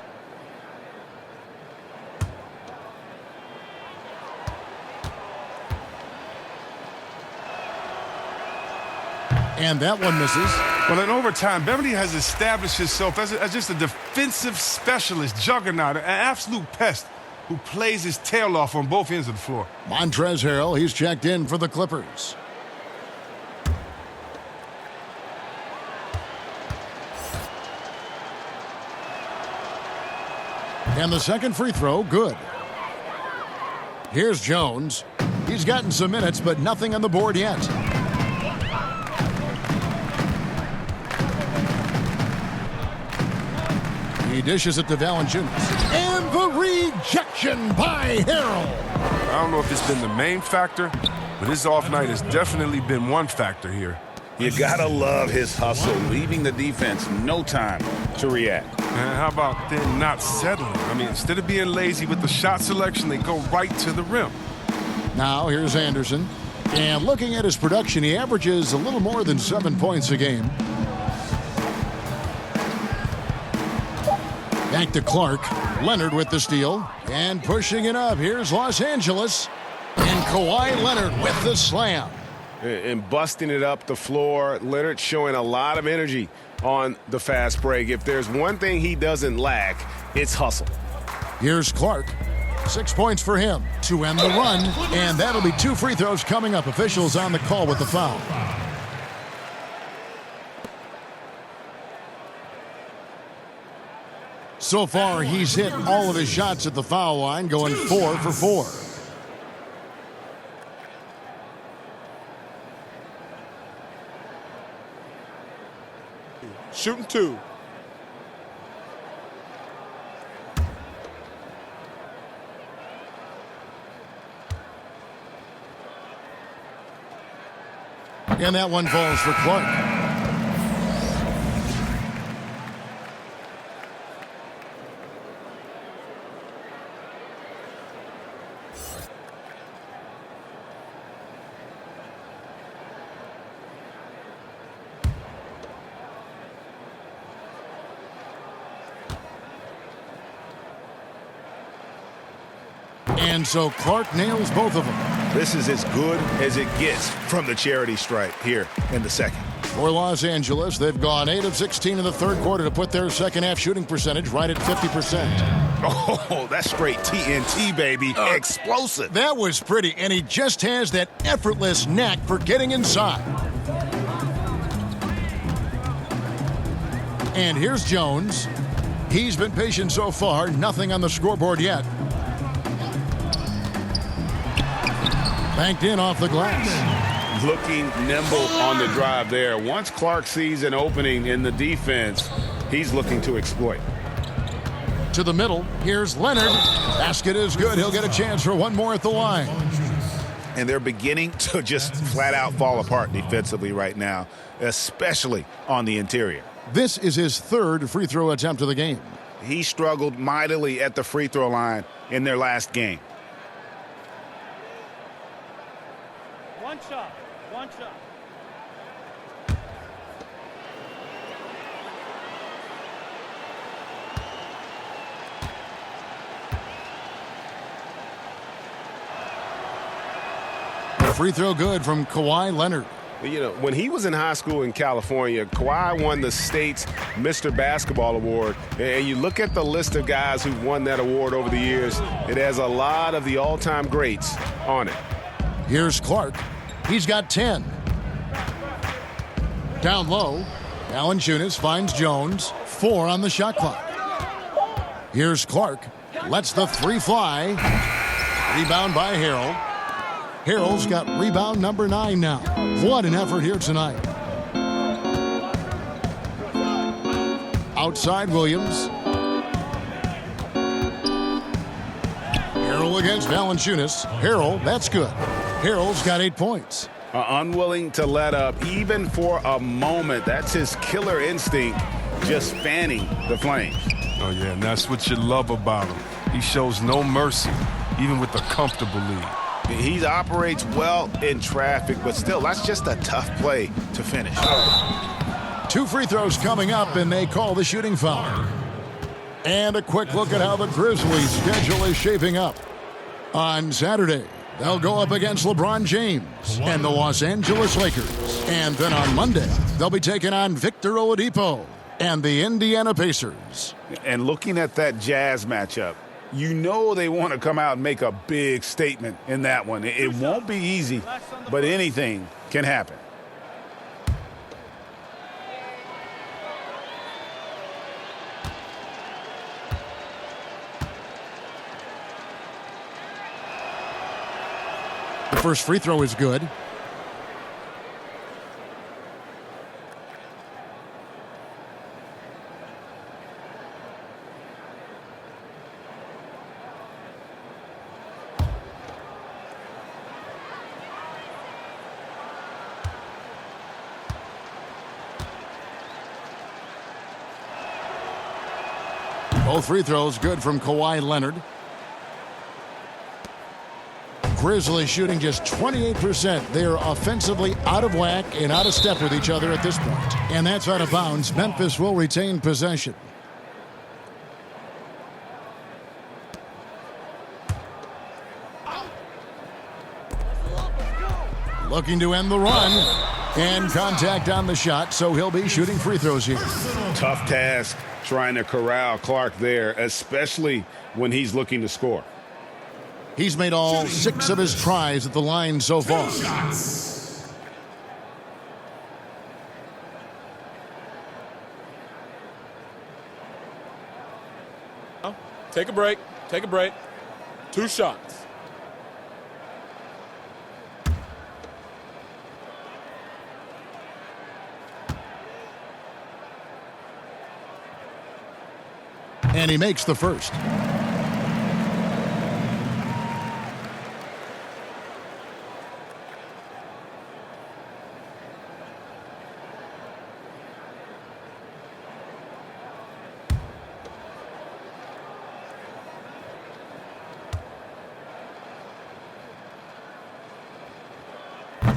And that one misses. Well, in overtime, Beverly has established himself as just a defensive specialist, juggernaut, an absolute pest who plays his tail off on both ends of the floor. Montrezl Harrell, he's checked in for the Clippers. And the second free throw, good. Here's Jones. He's gotten some minutes, but nothing on the board yet. He dishes it to Valanciunas. And the rejection by Harrell. I don't know if it's been the main factor, but his off night has definitely been one factor here. You gotta love his hustle, leaving the defense no time to react. And how about then not settling? I mean, instead of being lazy with the shot selection, they go right to the rim. Now here's Anderson. And looking at his production, he averages a little more than 7 points a game. Back to Clark. Leonard with the steal. And pushing it up. Here's Los Angeles. And Kawhi Leonard with the slam. And busting it up the floor. Leonard showing a lot of energy on the fast break. If there's one thing he doesn't lack, it's hustle. Here's Clark. 6 points for him to end the run. And that'll be 2 free throws coming up. Officials on the call with the foul. So far, he's hit all of his shots at the foul line, going 4 for 4. Shooting 2. And that one falls for Clark. And so Clark nails both of them. This is as good as it gets from the charity stripe here in the second. For Los Angeles, they've gone 8 of 16 in the third quarter to put their second half shooting percentage right at 50%. Oh, that's straight TNT, baby. Explosive. That was pretty, and he just has that effortless knack for getting inside. And here's Jones. He's been patient so far, nothing on the scoreboard yet. Banked in off the glass. Looking nimble on the drive there. Once Clark sees an opening in the defense, he's looking to exploit. To the middle, here's Leonard. Basket is good. He'll get a chance for one more at the line. And they're beginning to just flat out fall apart defensively right now, especially on the interior. This is his third free throw attempt of the game. He struggled mightily at the free throw line in their last game. One shot. One shot. Free throw good from Kawhi Leonard. You know, when he was in high school in California, Kawhi won the state's Mr. Basketball Award. And you look at the list of guys who've won that award over the years, it has a lot of the all-time greats on it. Here's Clark. He's got 10. Down low, Valanciunas finds Jones. 4 on the shot clock. Here's Clark. Lets the 3 fly. Rebound by Harrell. Harrell's got rebound number 9 now. What an effort here tonight. Outside Williams. Harrell against Valanciunas. Harrell, that's good. Harrell's got 8 points. Unwilling to let up even for a moment. That's his killer instinct, just fanning the flames. Oh, yeah, and that's what you love about him. He shows no mercy, even with a comfortable lead. He operates well in traffic, but still, that's just a tough play to finish. 2 free throws coming up, and they call the shooting foul. And a quick look at how the Grizzlies' schedule is shaping up. On Saturday, they'll go up against LeBron James and the Los Angeles Lakers. And then on Monday, they'll be taking on Victor Oladipo and the Indiana Pacers. And looking at that Jazz matchup, you know they want to come out and make a big statement in that one. It won't be easy, but anything can happen. The first free throw is good. Both free throws good from Kawhi Leonard. Grizzlies shooting just 28%. They are offensively out of whack and out of step with each other at this point. And that's out of bounds. Memphis will retain possession. Looking to end the run. And contact on the shot, so he'll be shooting free throws here. Tough task trying to corral Clark there, especially when he's looking to score. He's made all 6 of his tries at the line so far. Take a break. Take a break. 2 shots. And he makes the first.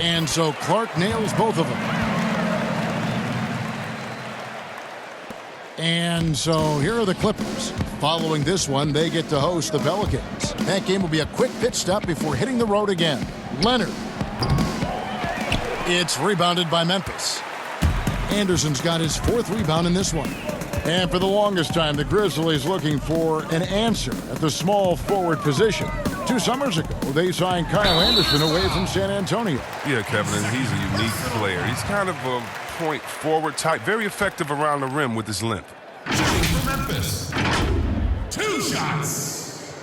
And so Clark nails both of them. And so here are the Clippers. Following this one, they get to host the Pelicans. That game will be a quick pit stop before hitting the road again. Leonard. It's rebounded by Memphis. Anderson's got his 4th rebound in this one. And for the longest time, the Grizzlies looking for an answer at the small forward position. 2 summers ago, they signed Kyle Anderson away from San Antonio. Yeah, Kevin, and he's a unique player. He's kind of a point forward type, very effective around the rim with his length. Shooting for Memphis. 2 shots.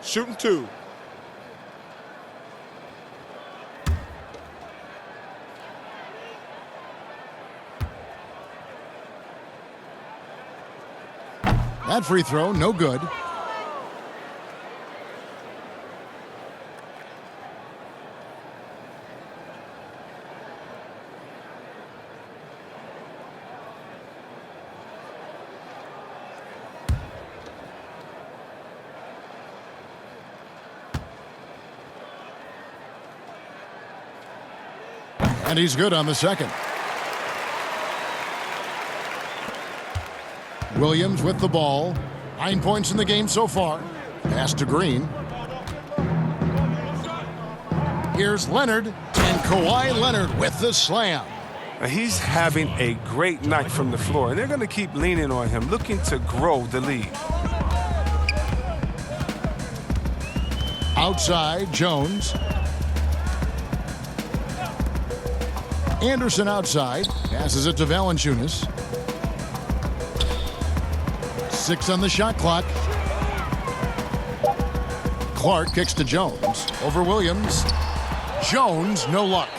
Shooting 2. That free throw, no good. And he's good on the second. Williams with the ball. 9 points in the game so far. Pass to Green. Here's Leonard. And Kawhi Leonard with the slam. He's having a great night from the floor, and they're going to keep leaning on him, looking to grow the lead. Outside, Jones. Anderson outside. Passes it to Valanciunas. 6 on the shot clock. Clark kicks to Jones. Over Williams. Jones, no luck.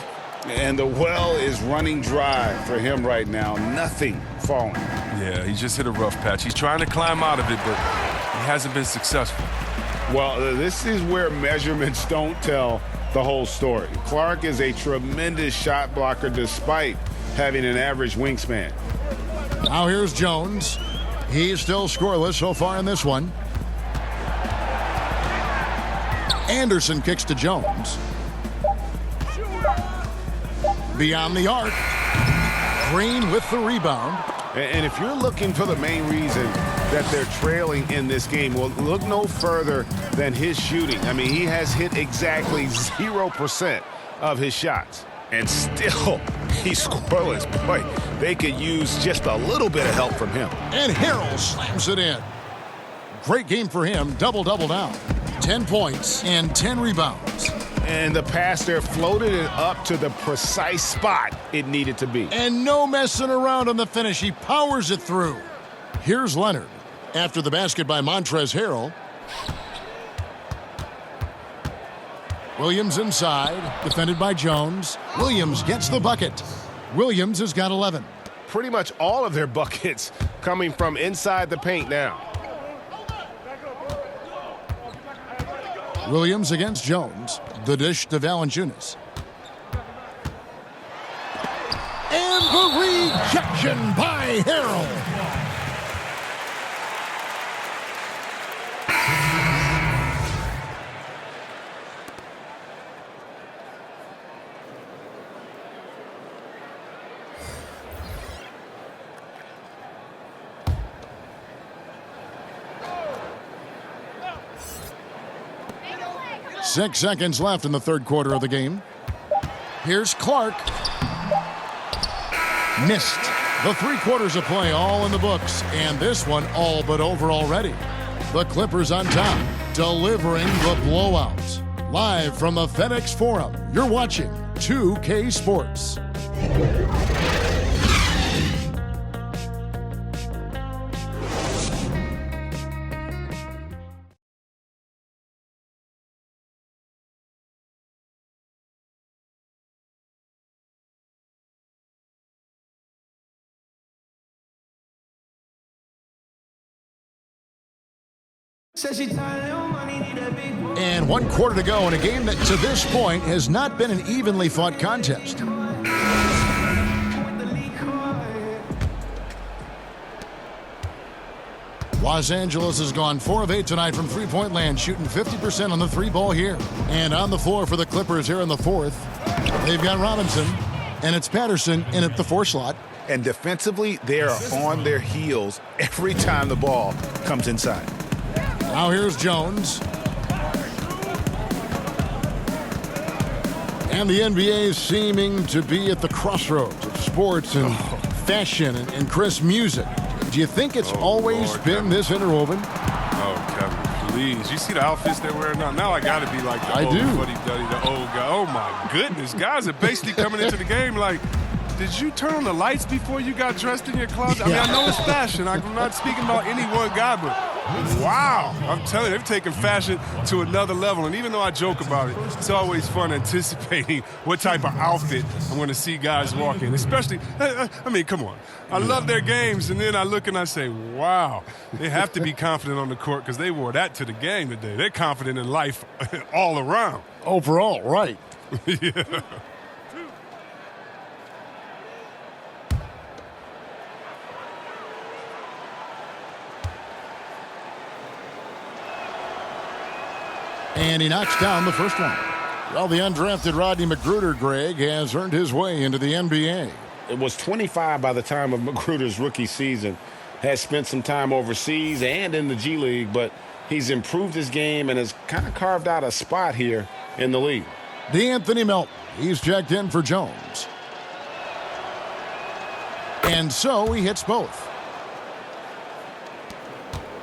And the well is running dry for him right now. Nothing falling. Yeah, he just hit a rough patch. He's trying to climb out of it, but he hasn't been successful. Well, this is where measurements don't tell the whole story. Clark is a tremendous shot blocker despite having an average wingspan. Now here's Jones. He's still scoreless so far in this one. Anderson kicks to Jones. Beyond the arc. Green with the rebound. And if you're looking for the main reason that they're trailing in this game, well, look no further than his shooting. I mean, he has hit exactly 0% of his shots. And still, he's scoreless. Boy, they could use just a little bit of help from him. And Harrell slams it in. Great game for him. Double-double now. 10 points and 10 rebounds. And the pass there floated it up to the precise spot it needed to be. And no messing around on the finish. He powers it through. Here's Leonard. After the basket by Montrezl Harrell. Williams inside, defended by Jones. Williams gets the bucket. Williams has got 11. Pretty much all of their buckets coming from inside the paint now. Williams against Jones. The dish to Valanciunas. And the rejection by Harrell. Six seconds left in the third quarter of the game. Here's Clark. Missed. The 3 quarters of play all in the books, and this one all but over already. The Clippers on top, delivering the blowout. Live from the FedEx Forum, you're watching 2K Sports. And 1 quarter to go in a game that to this point has not been an evenly fought contest. Los Angeles has gone 4 of 8 tonight from three-point land, shooting 50% on the 3-ball here. And on the floor for the Clippers here in the fourth, they've got Robinson, and it's Patterson in at the 4 slot. And defensively, they are on their heels every time the ball comes inside. Now here's Jones. And the NBA is seeming to be at the crossroads of sports and fashion and crisp music. Do you think it's always been this interwoven? Oh, Kevin, please. You see the outfits they're wearing now? Now I got to be like the old fuddy-duddy, the old guy. Oh, my goodness. Guys are basically coming into the game like, did you turn on the lights before you got dressed in your closet? I mean, I know it's fashion. I'm not speaking about any one guy, but wow. I'm telling you, they've taken fashion to another level. And even though I joke about it, it's always fun anticipating what type of outfit I'm going to see guys walk in. Especially, I mean, come on. I love their games, and then I look and I say, wow. They have to be confident on the court because they wore that to the game today. They're confident in life all around. Overall, right. Yeah. And he knocks down the first one. Well, the undrafted Rodney McGruder, Greg, has earned his way into the NBA. It was 25 by the time of McGruder's rookie season. Has spent some time overseas and in the G League, but he's improved his game and has kind of carved out a spot here in the league. DeAnthony Melton, he's checked in for Jones. And so he hits both.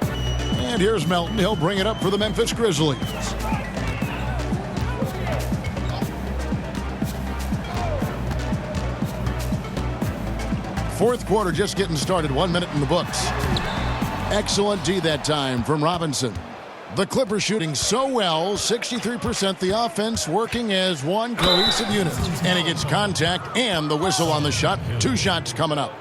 And here's Melton. He'll bring it up for the Memphis Grizzlies. Fourth quarter just getting started. 1 minute in the books. Excellent D that time from Robinson. The Clippers shooting so well, 63%. The offense working as one cohesive unit. And he gets contact and the whistle on the shot. 2 shots coming up.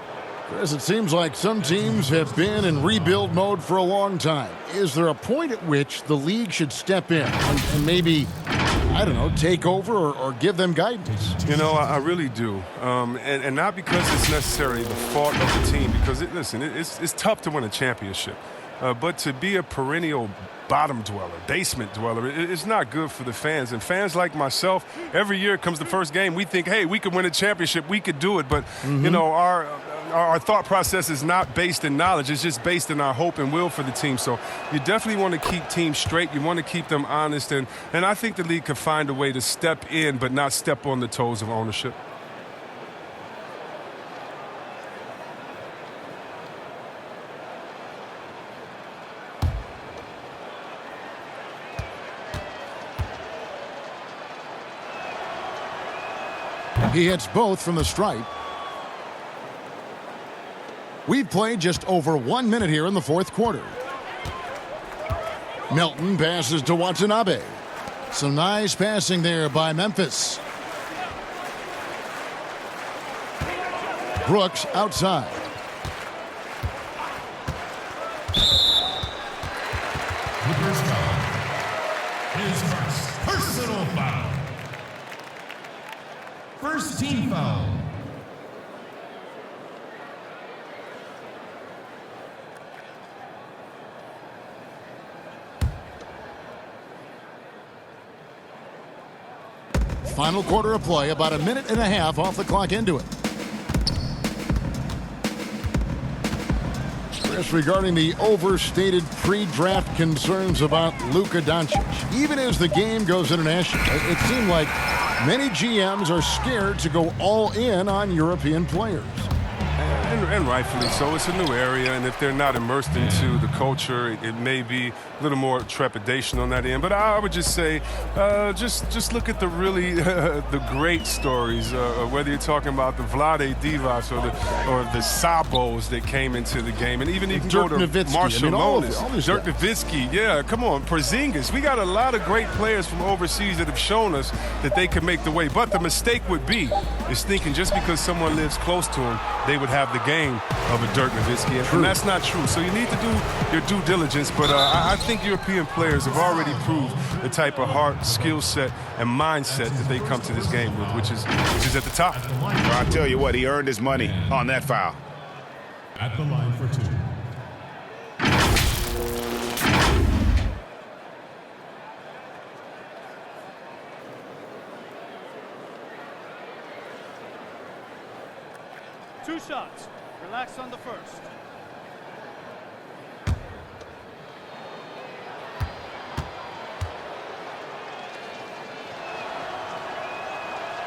Chris, it seems like some teams have been in rebuild mode for a long time. Is there a point at which the league should step in and maybe, I don't know, take over or give them guidance? You know, I really do. And not because it's necessarily the fault of the team, because, it's tough to win a championship. But to be a perennial bottom dweller, basement dweller, it's not good for the fans. And fans like myself, every year comes the first game, we think, hey, we could win a championship, we could do it. But, you know, our thought process is not based in knowledge. It's just based in our hope and will for the team. So you definitely want to keep teams straight. You want to keep them honest. And I think the league can find a way to step in but not step on the toes of ownership. He hits both from the stripe. We've played just over 1 minute here in the fourth quarter. Melton passes to Watanabe. Some nice passing there by Memphis. Brooks outside. Clippers foul. His first personal foul. First team foul. Final quarter of play, about a minute and a half off the clock into it. Chris, regarding the overstated pre-draft concerns about Luka Doncic, even as the game goes international, it seemed like many GMs are scared to go all in on European players. And rightfully so. It's a new area, and if they're not immersed into the culture, it may be a little more trepidation on that end. But I would just say, just look at the really the great stories. Whether you're talking about the Vlade Divas or the Sabos that came into the game, and even you can Dirk go to Nowitzki. Marshall all Monis, these Dirk guys. Nowitzki. Yeah, come on, Porzingis. We got a lot of great players from overseas that have shown us that they can make the way. But the mistake would be is thinking just because someone lives close to them, they would have the game of a Dirk Nowitzki, and that's not true. So you need to do your due diligence, but I think European players have already proved the type of heart, skill set, and mindset that they come to this game with, which is at the top. Well, I tell you what, he earned his money on that foul. At the line for two. Two shots. Relax on the first.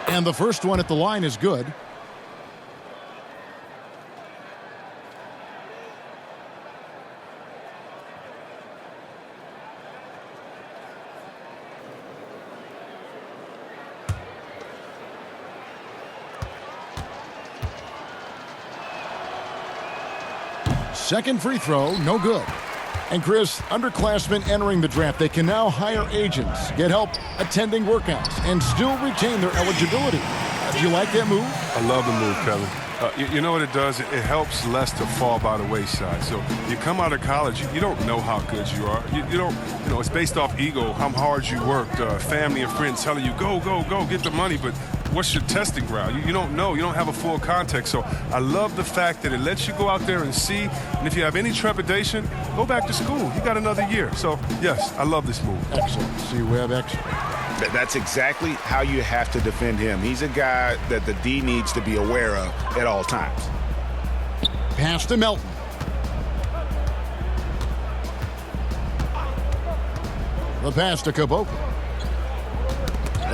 And the first one at the line is good. Second free throw, no good. And Chris, underclassmen entering the draft, they can now hire agents, get help attending workouts, and still retain their eligibility. Do you like that move? I love the move, Kevin. You know what it does? It helps less to fall by the wayside. So you come out of college, you don't know how good you are. You don't, it's based off ego, how hard you worked, family and friends telling you, go, get the money, but what's your testing ground? You don't know. You don't have a full context. So I love the fact that it lets you go out there and see. And if you have any trepidation, go back to school. You got another year. So, yes, I love this move. Excellent. See, we have excellent. That's exactly how you have to defend him. He's a guy that the D needs to be aware of at all times. Pass to Melton. The pass to Caboclo.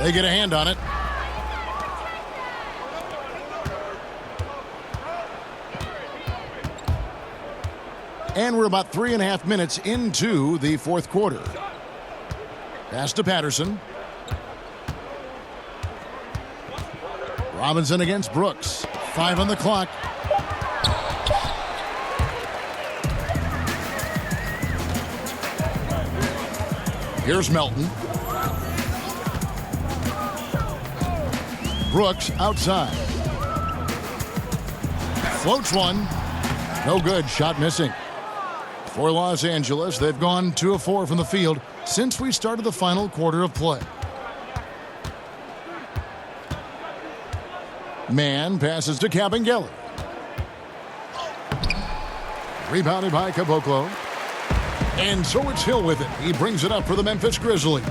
They get a hand on it. And we're about 3.5 minutes into the fourth quarter. Pass to Patterson. Robinson against Brooks. 5 on the clock. Here's Melton. Brooks outside. Floats one. No good. Shot missing. For Los Angeles, they've gone 2 of 4 from the field since we started the final quarter of play. Mann passes to Kabengele. Rebounded by Caboclo. And so it's Hill with it. He brings it up for the Memphis Grizzlies.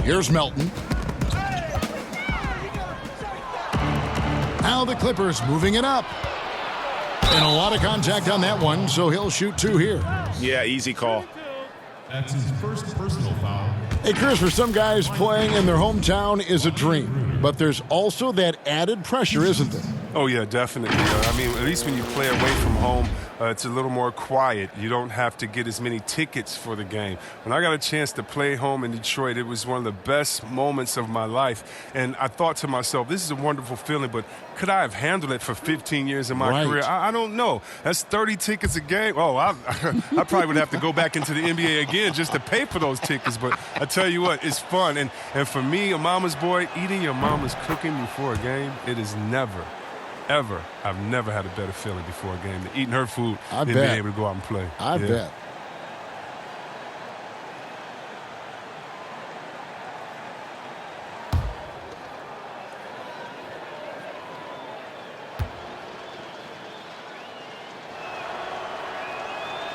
Here's Melton. Now the Clippers moving it up. And a lot of contact on that one, so he'll shoot 2 here. Yeah, easy call. That's his first personal foul. Hey, Chris, for some guys, playing in their hometown is a dream. But there's also that added pressure, isn't there? Oh, yeah, definitely. I mean, at least when you play away from home, It's a little more quiet. You don't have to get as many tickets for the game. When I got a chance to play home in Detroit, it was one of the best moments of my life. And I thought to myself, this is a wonderful feeling, but could I have handled it for 15 years in my career? I don't know. That's 30 tickets a game. Oh, I probably would have to go back into the NBA again just to pay for those tickets. But I tell you what, it's fun. And for me, a mama's boy, eating your mama's cooking before a game, it is never, ever, I've never had a better feeling before a game than eating her food and being able to go out and play. I bet.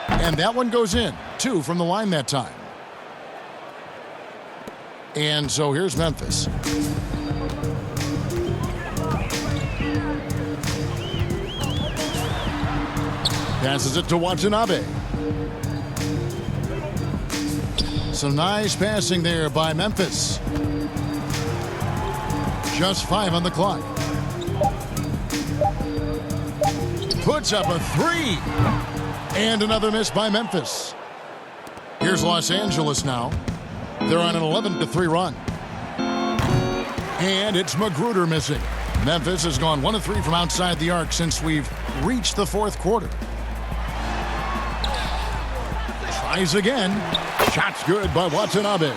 And that one goes in. 2 from the line that time. And so here's Memphis. Passes it to Watanabe. Some nice passing there by Memphis. Just 5 on the clock. Puts up a 3. And another miss by Memphis. Here's Los Angeles now. They're on an 11-3 run. And it's Magruder missing. Memphis has gone 1 of 3 from outside the arc since we've reached the 4th quarter. Tries again. Shot's good by Watanabe.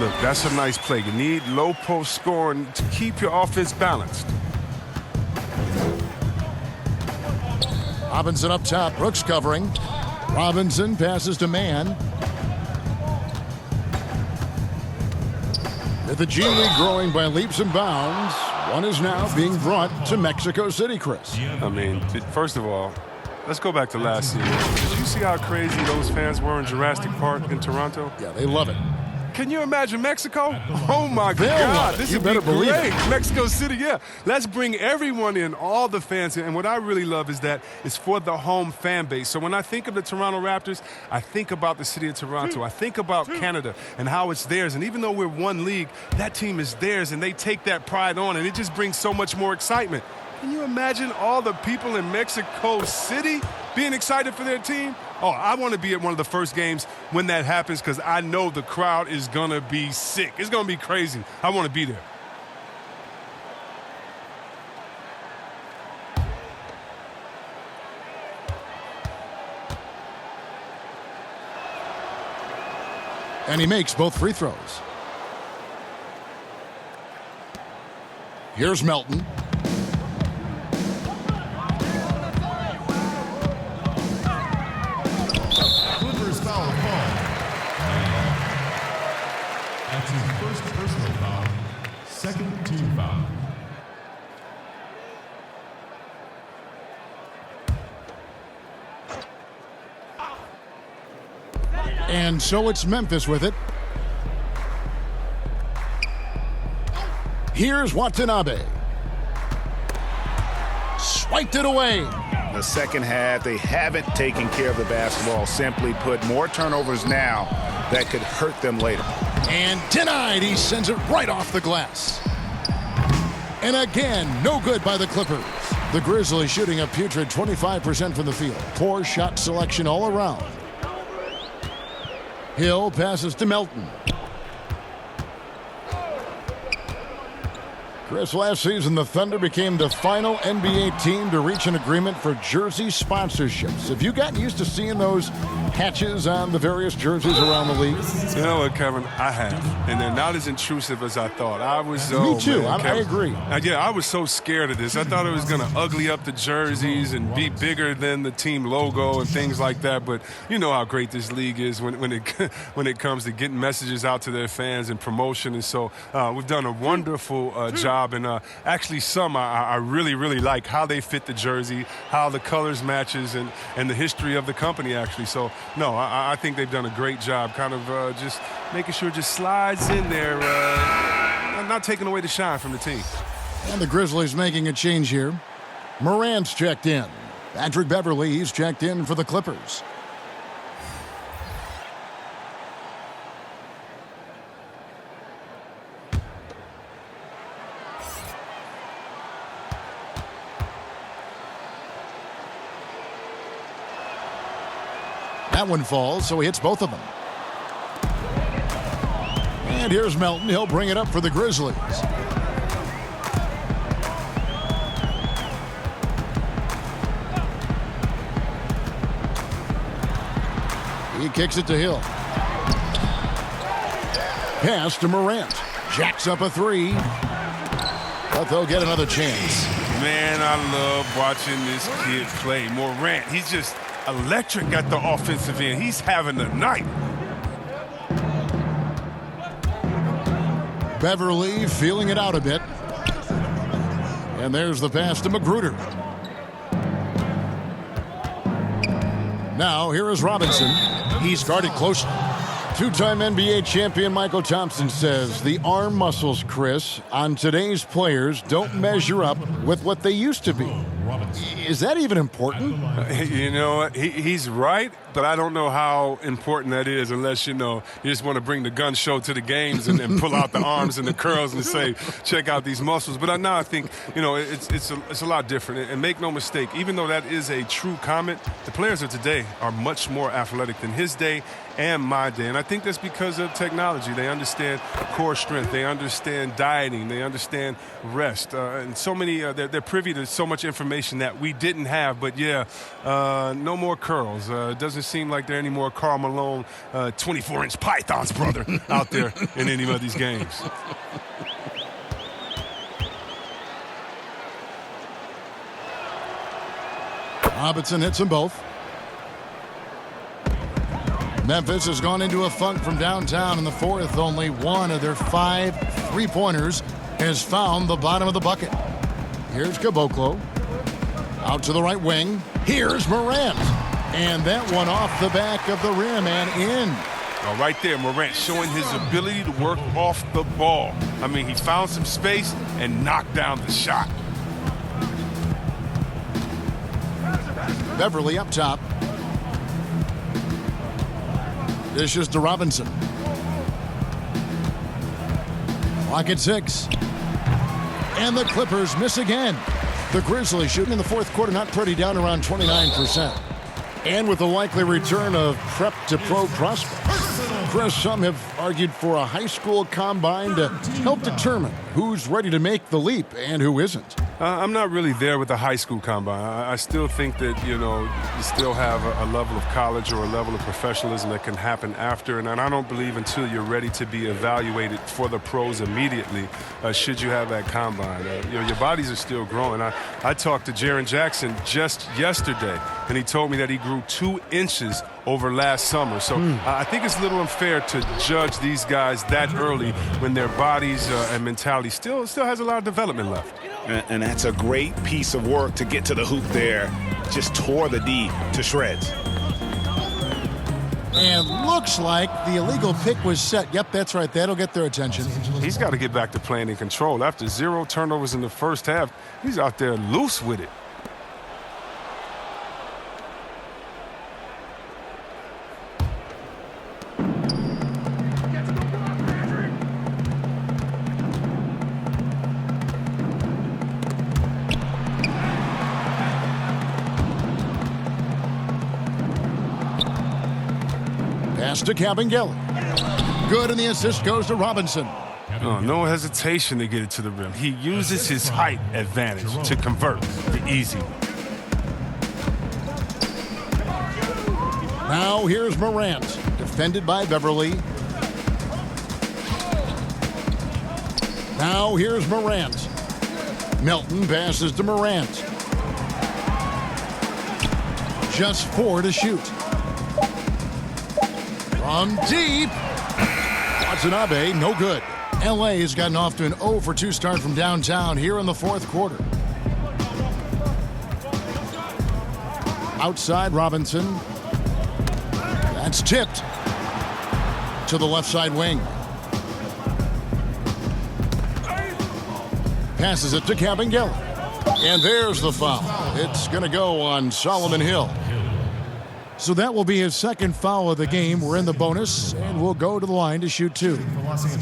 Look, that's a nice play. You need low post scoring to keep your offense balanced. Robinson up top. Brooks covering. Robinson passes to Mann. With the G League growing by leaps and bounds, one is now being brought to Mexico City, Chris. I mean, first of all, let's go back to last year. Did you see how crazy those fans were in Jurassic Park in Toronto? Yeah, they love it. Can you imagine Mexico? Oh, my They'll God. love it. This You would be better believe great. it. Mexico City, yeah. Let's bring everyone in, all the fans. And what I really love is that it's for the home fan base. So when I think of the Toronto Raptors, I think about the city of Toronto. I think about Canada and how it's theirs. And even though we're one league, that team is theirs, and they take that pride on, and it just brings so much more excitement. Can you imagine all the people in Mexico City being excited for their team? Oh, I want to be at one of the first games when that happens because I know the crowd is going to be sick. It's going to be crazy. I want to be there. And he makes both free throws. Here's Melton. Clippers foul call. That's his first personal foul. Second team foul. And so it's Memphis with it. Here's Watanabe. Swiped it away. The second half, they haven't taken care of the basketball. Simply put, more turnovers now that could hurt them later. And denied. He sends it right off the glass. And again, no good by the Clippers. The Grizzlies shooting a putrid 25% from the field. Poor shot selection all around. Hill passes to Melton. Chris, last season the Thunder became the final NBA team to reach an agreement for jersey sponsorships. Have you gotten used to seeing those patches on the various jerseys around the league? You know what, Kevin? I have. And they're not as intrusive as I thought. I was Me too. Man, I agree. Yeah, I was so scared of this. I thought it was going to ugly up the jerseys and be bigger than the team logo and things like that. But you know how great this league is when it comes to getting messages out to their fans and promotion. And so we've done a wonderful job. And actually some I really, really like how they fit the jersey, how the colors matches, and the history of the company, actually. So, no, I think they've done a great job kind of just making sure it just slides in there, not taking away the shine from the team. And the Grizzlies making a change here. Morant's checked in. Patrick Beverley, he's checked in for the Clippers. That one falls, so he hits both of them. And here's Melton. He'll bring it up for the Grizzlies. He kicks it to Hill. Pass to Morant. Jacks up a three. But they'll get another chance. Man, I love watching this kid play. Morant, he's just electric at the offensive end. He's having a night. Beverly feeling it out a bit. And there's the pass to Magruder. Now, here is Robinson. He's guarded closely. Two-time NBA champion Michael Thompson says the arm muscles, Chris, on today's players don't measure up with what they used to be. Is that even important? You know what? He's right, but I don't know how important that is unless, you just want to bring the gun show to the games and pull out the arms and the curls and say, check out these muscles. But now I think, it's a lot different. And make no mistake, even though that is a true comment, the players of today are much more athletic than his day and my day. And I think that's because of technology. They understand core strength. They understand dieting. They understand rest. And so many, they're privy to so much information that we didn't have. But, no more curls. It doesn't seem like there are any more Karl Malone 24-inch pythons, brother, out there in any of these games. Robinson hits them both. Memphis has gone into a funk from downtown in the fourth. Only one of their 5 three-pointers has found the bottom of the bucket. Here's Caboclo. Out to the right wing. Here's Morant. And that one off the back of the rim and in. Oh, right there, Morant showing his ability to work off the ball. I mean, he found some space and knocked down the shot. Beverly up top. Dishes to Robinson. Clock at 6. And the Clippers miss again. The Grizzlies shooting in the fourth quarter, not pretty, down around 29%. And with the likely return of prep to pro prospects, Chris, some have argued for a high school combine to help determine who's ready to make the leap and who isn't. I'm not really there with the high school combine. I still think that, you still have a level of college or a level of professionalism that can happen after. And I don't believe until you're ready to be evaluated for the pros immediately, should you have that combine. Your bodies are still growing. I talked to Jaren Jackson just yesterday, and he told me that he grew 2 inches over last summer. So I think it's a little unfair to judge these guys that early when their bodies and mentality still has a lot of development left. And that's a great piece of work to get to the hoop there. Just tore the D to shreds. And looks like the illegal pick was set. Yep, that's right. That'll get their attention. He's got to get back to playing in control. After 0 turnovers in the first half, he's out there loose with it. Pass to Kabengele. Good, and the assist goes to Robinson. Oh, no hesitation to get it to the rim. He uses his height advantage to convert the easy. Now here's Morant, defended by Beverly. Now here's Morant. Melton passes to Morant. Just 4 to shoot. From deep. Watanabe, no good. LA has gotten off to an 0 for 2 start from downtown here in the fourth quarter. Outside Robinson. That's tipped to the left side wing. Passes it to Kabengele. And there's the foul. It's going to go on Solomon Hill. So that will be his second foul of the game. We're in the bonus, and we'll go to the line to shoot 2.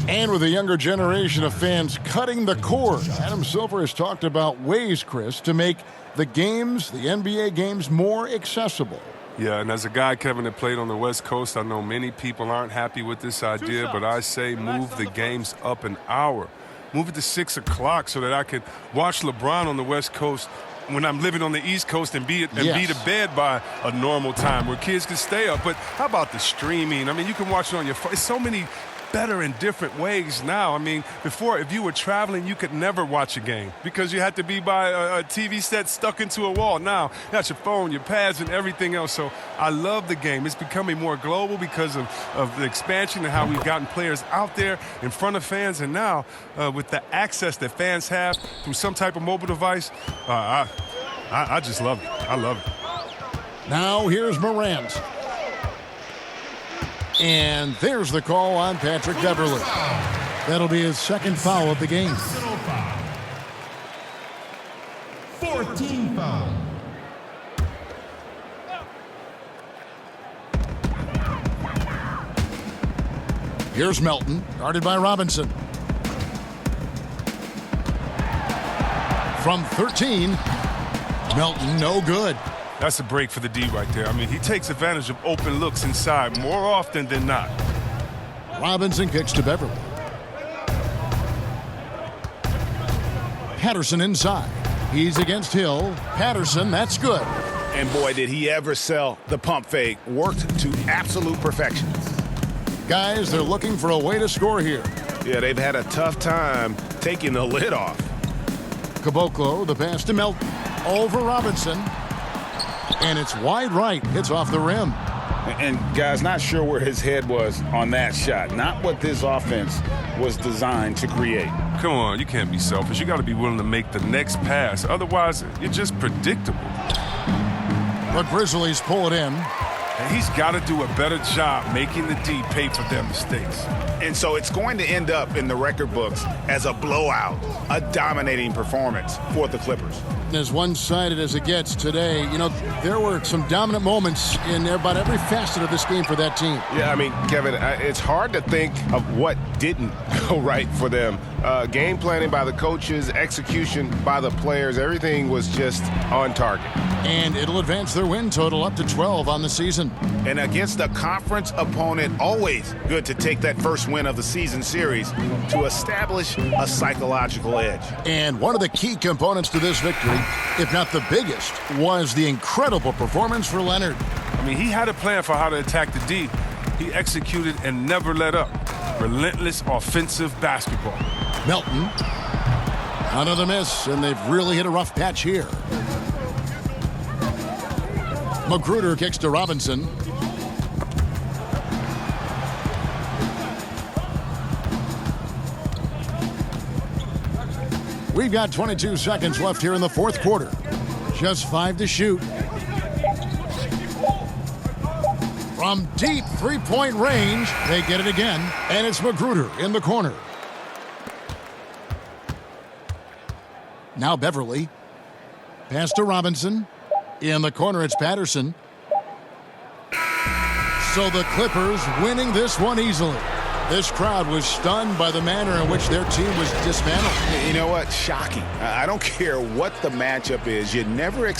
And with a younger generation of fans cutting the cord, Adam Silver has talked about ways, Chris, to make the games, the NBA games, more accessible. Yeah, and as a guy, Kevin, that played on the West Coast, I know many people aren't happy with this idea, but I say move the games up an hour. Move it to 6 o'clock so that I could watch LeBron on the West Coast when I'm living on the East Coast and be to bed by a normal time where kids can stay up. But how about the streaming? I mean, you can watch it on your phone. It's so many better in different ways now. I mean, before, if you were traveling, you could never watch a game because you had to be by a TV set stuck into a wall. Now, you got your phone, your pads, and everything else. So I love the game. It's becoming more global because of the expansion and how we've gotten players out there in front of fans. And now, with the access that fans have through some type of mobile device, I just love it. I love it. Now here's Morant. And there's the call on Patrick Beverley. That'll be his second foul of the game. 14 foul. Here's Melton, guarded by Robinson. From 13, Melton no good. That's a break for the D right there. I mean, he takes advantage of open looks inside more often than not. Robinson kicks to Beverley. Patterson inside. He's against Hill. Patterson, that's good. And boy, did he ever sell the pump fake. Worked to absolute perfection. Guys, they're looking for a way to score here. Yeah, they've had a tough time taking the lid off. Caboclo, the pass to Melton. Over Robinson. And it's wide right. Hits off the rim. And, guys, not sure where his head was on that shot. Not what this offense was designed to create. Come on, you can't be selfish. You got to be willing to make the next pass. Otherwise, you're just predictable. The Grizzlies pull it in. And he's got to do a better job making the D pay for their mistakes. And so it's going to end up in the record books as a blowout, a dominating performance for the Clippers. As one-sided as it gets today, you know, there were some dominant moments in about every facet of this game for that team. Yeah, I mean, Kevin, it's hard to think of what didn't go right for them. Game planning by the coaches, execution by the players, everything was just on target. And it'll advance their win total up to 12 on the season. And against a conference opponent, always good to take that first win of the season series to establish a psychological edge. And one of the key components to this victory, if not the biggest, was the incredible performance for Leonard. I mean, he had a plan for how to attack the D. He executed and never let up. Relentless offensive basketball. Melton, another miss, and they've really hit a rough patch here. Magruder kicks to Robinson. We've got 22 seconds left here in the fourth quarter. Just 5 to shoot. From deep three-point range, they get it again, and it's Magruder in the corner. Now Beverley. Pass to Robinson. In the corner, it's Patterson. So the Clippers winning this one easily. This crowd was stunned by the manner in which their team was dismantled. You know what? Shocking. I don't care what the matchup is. You never expect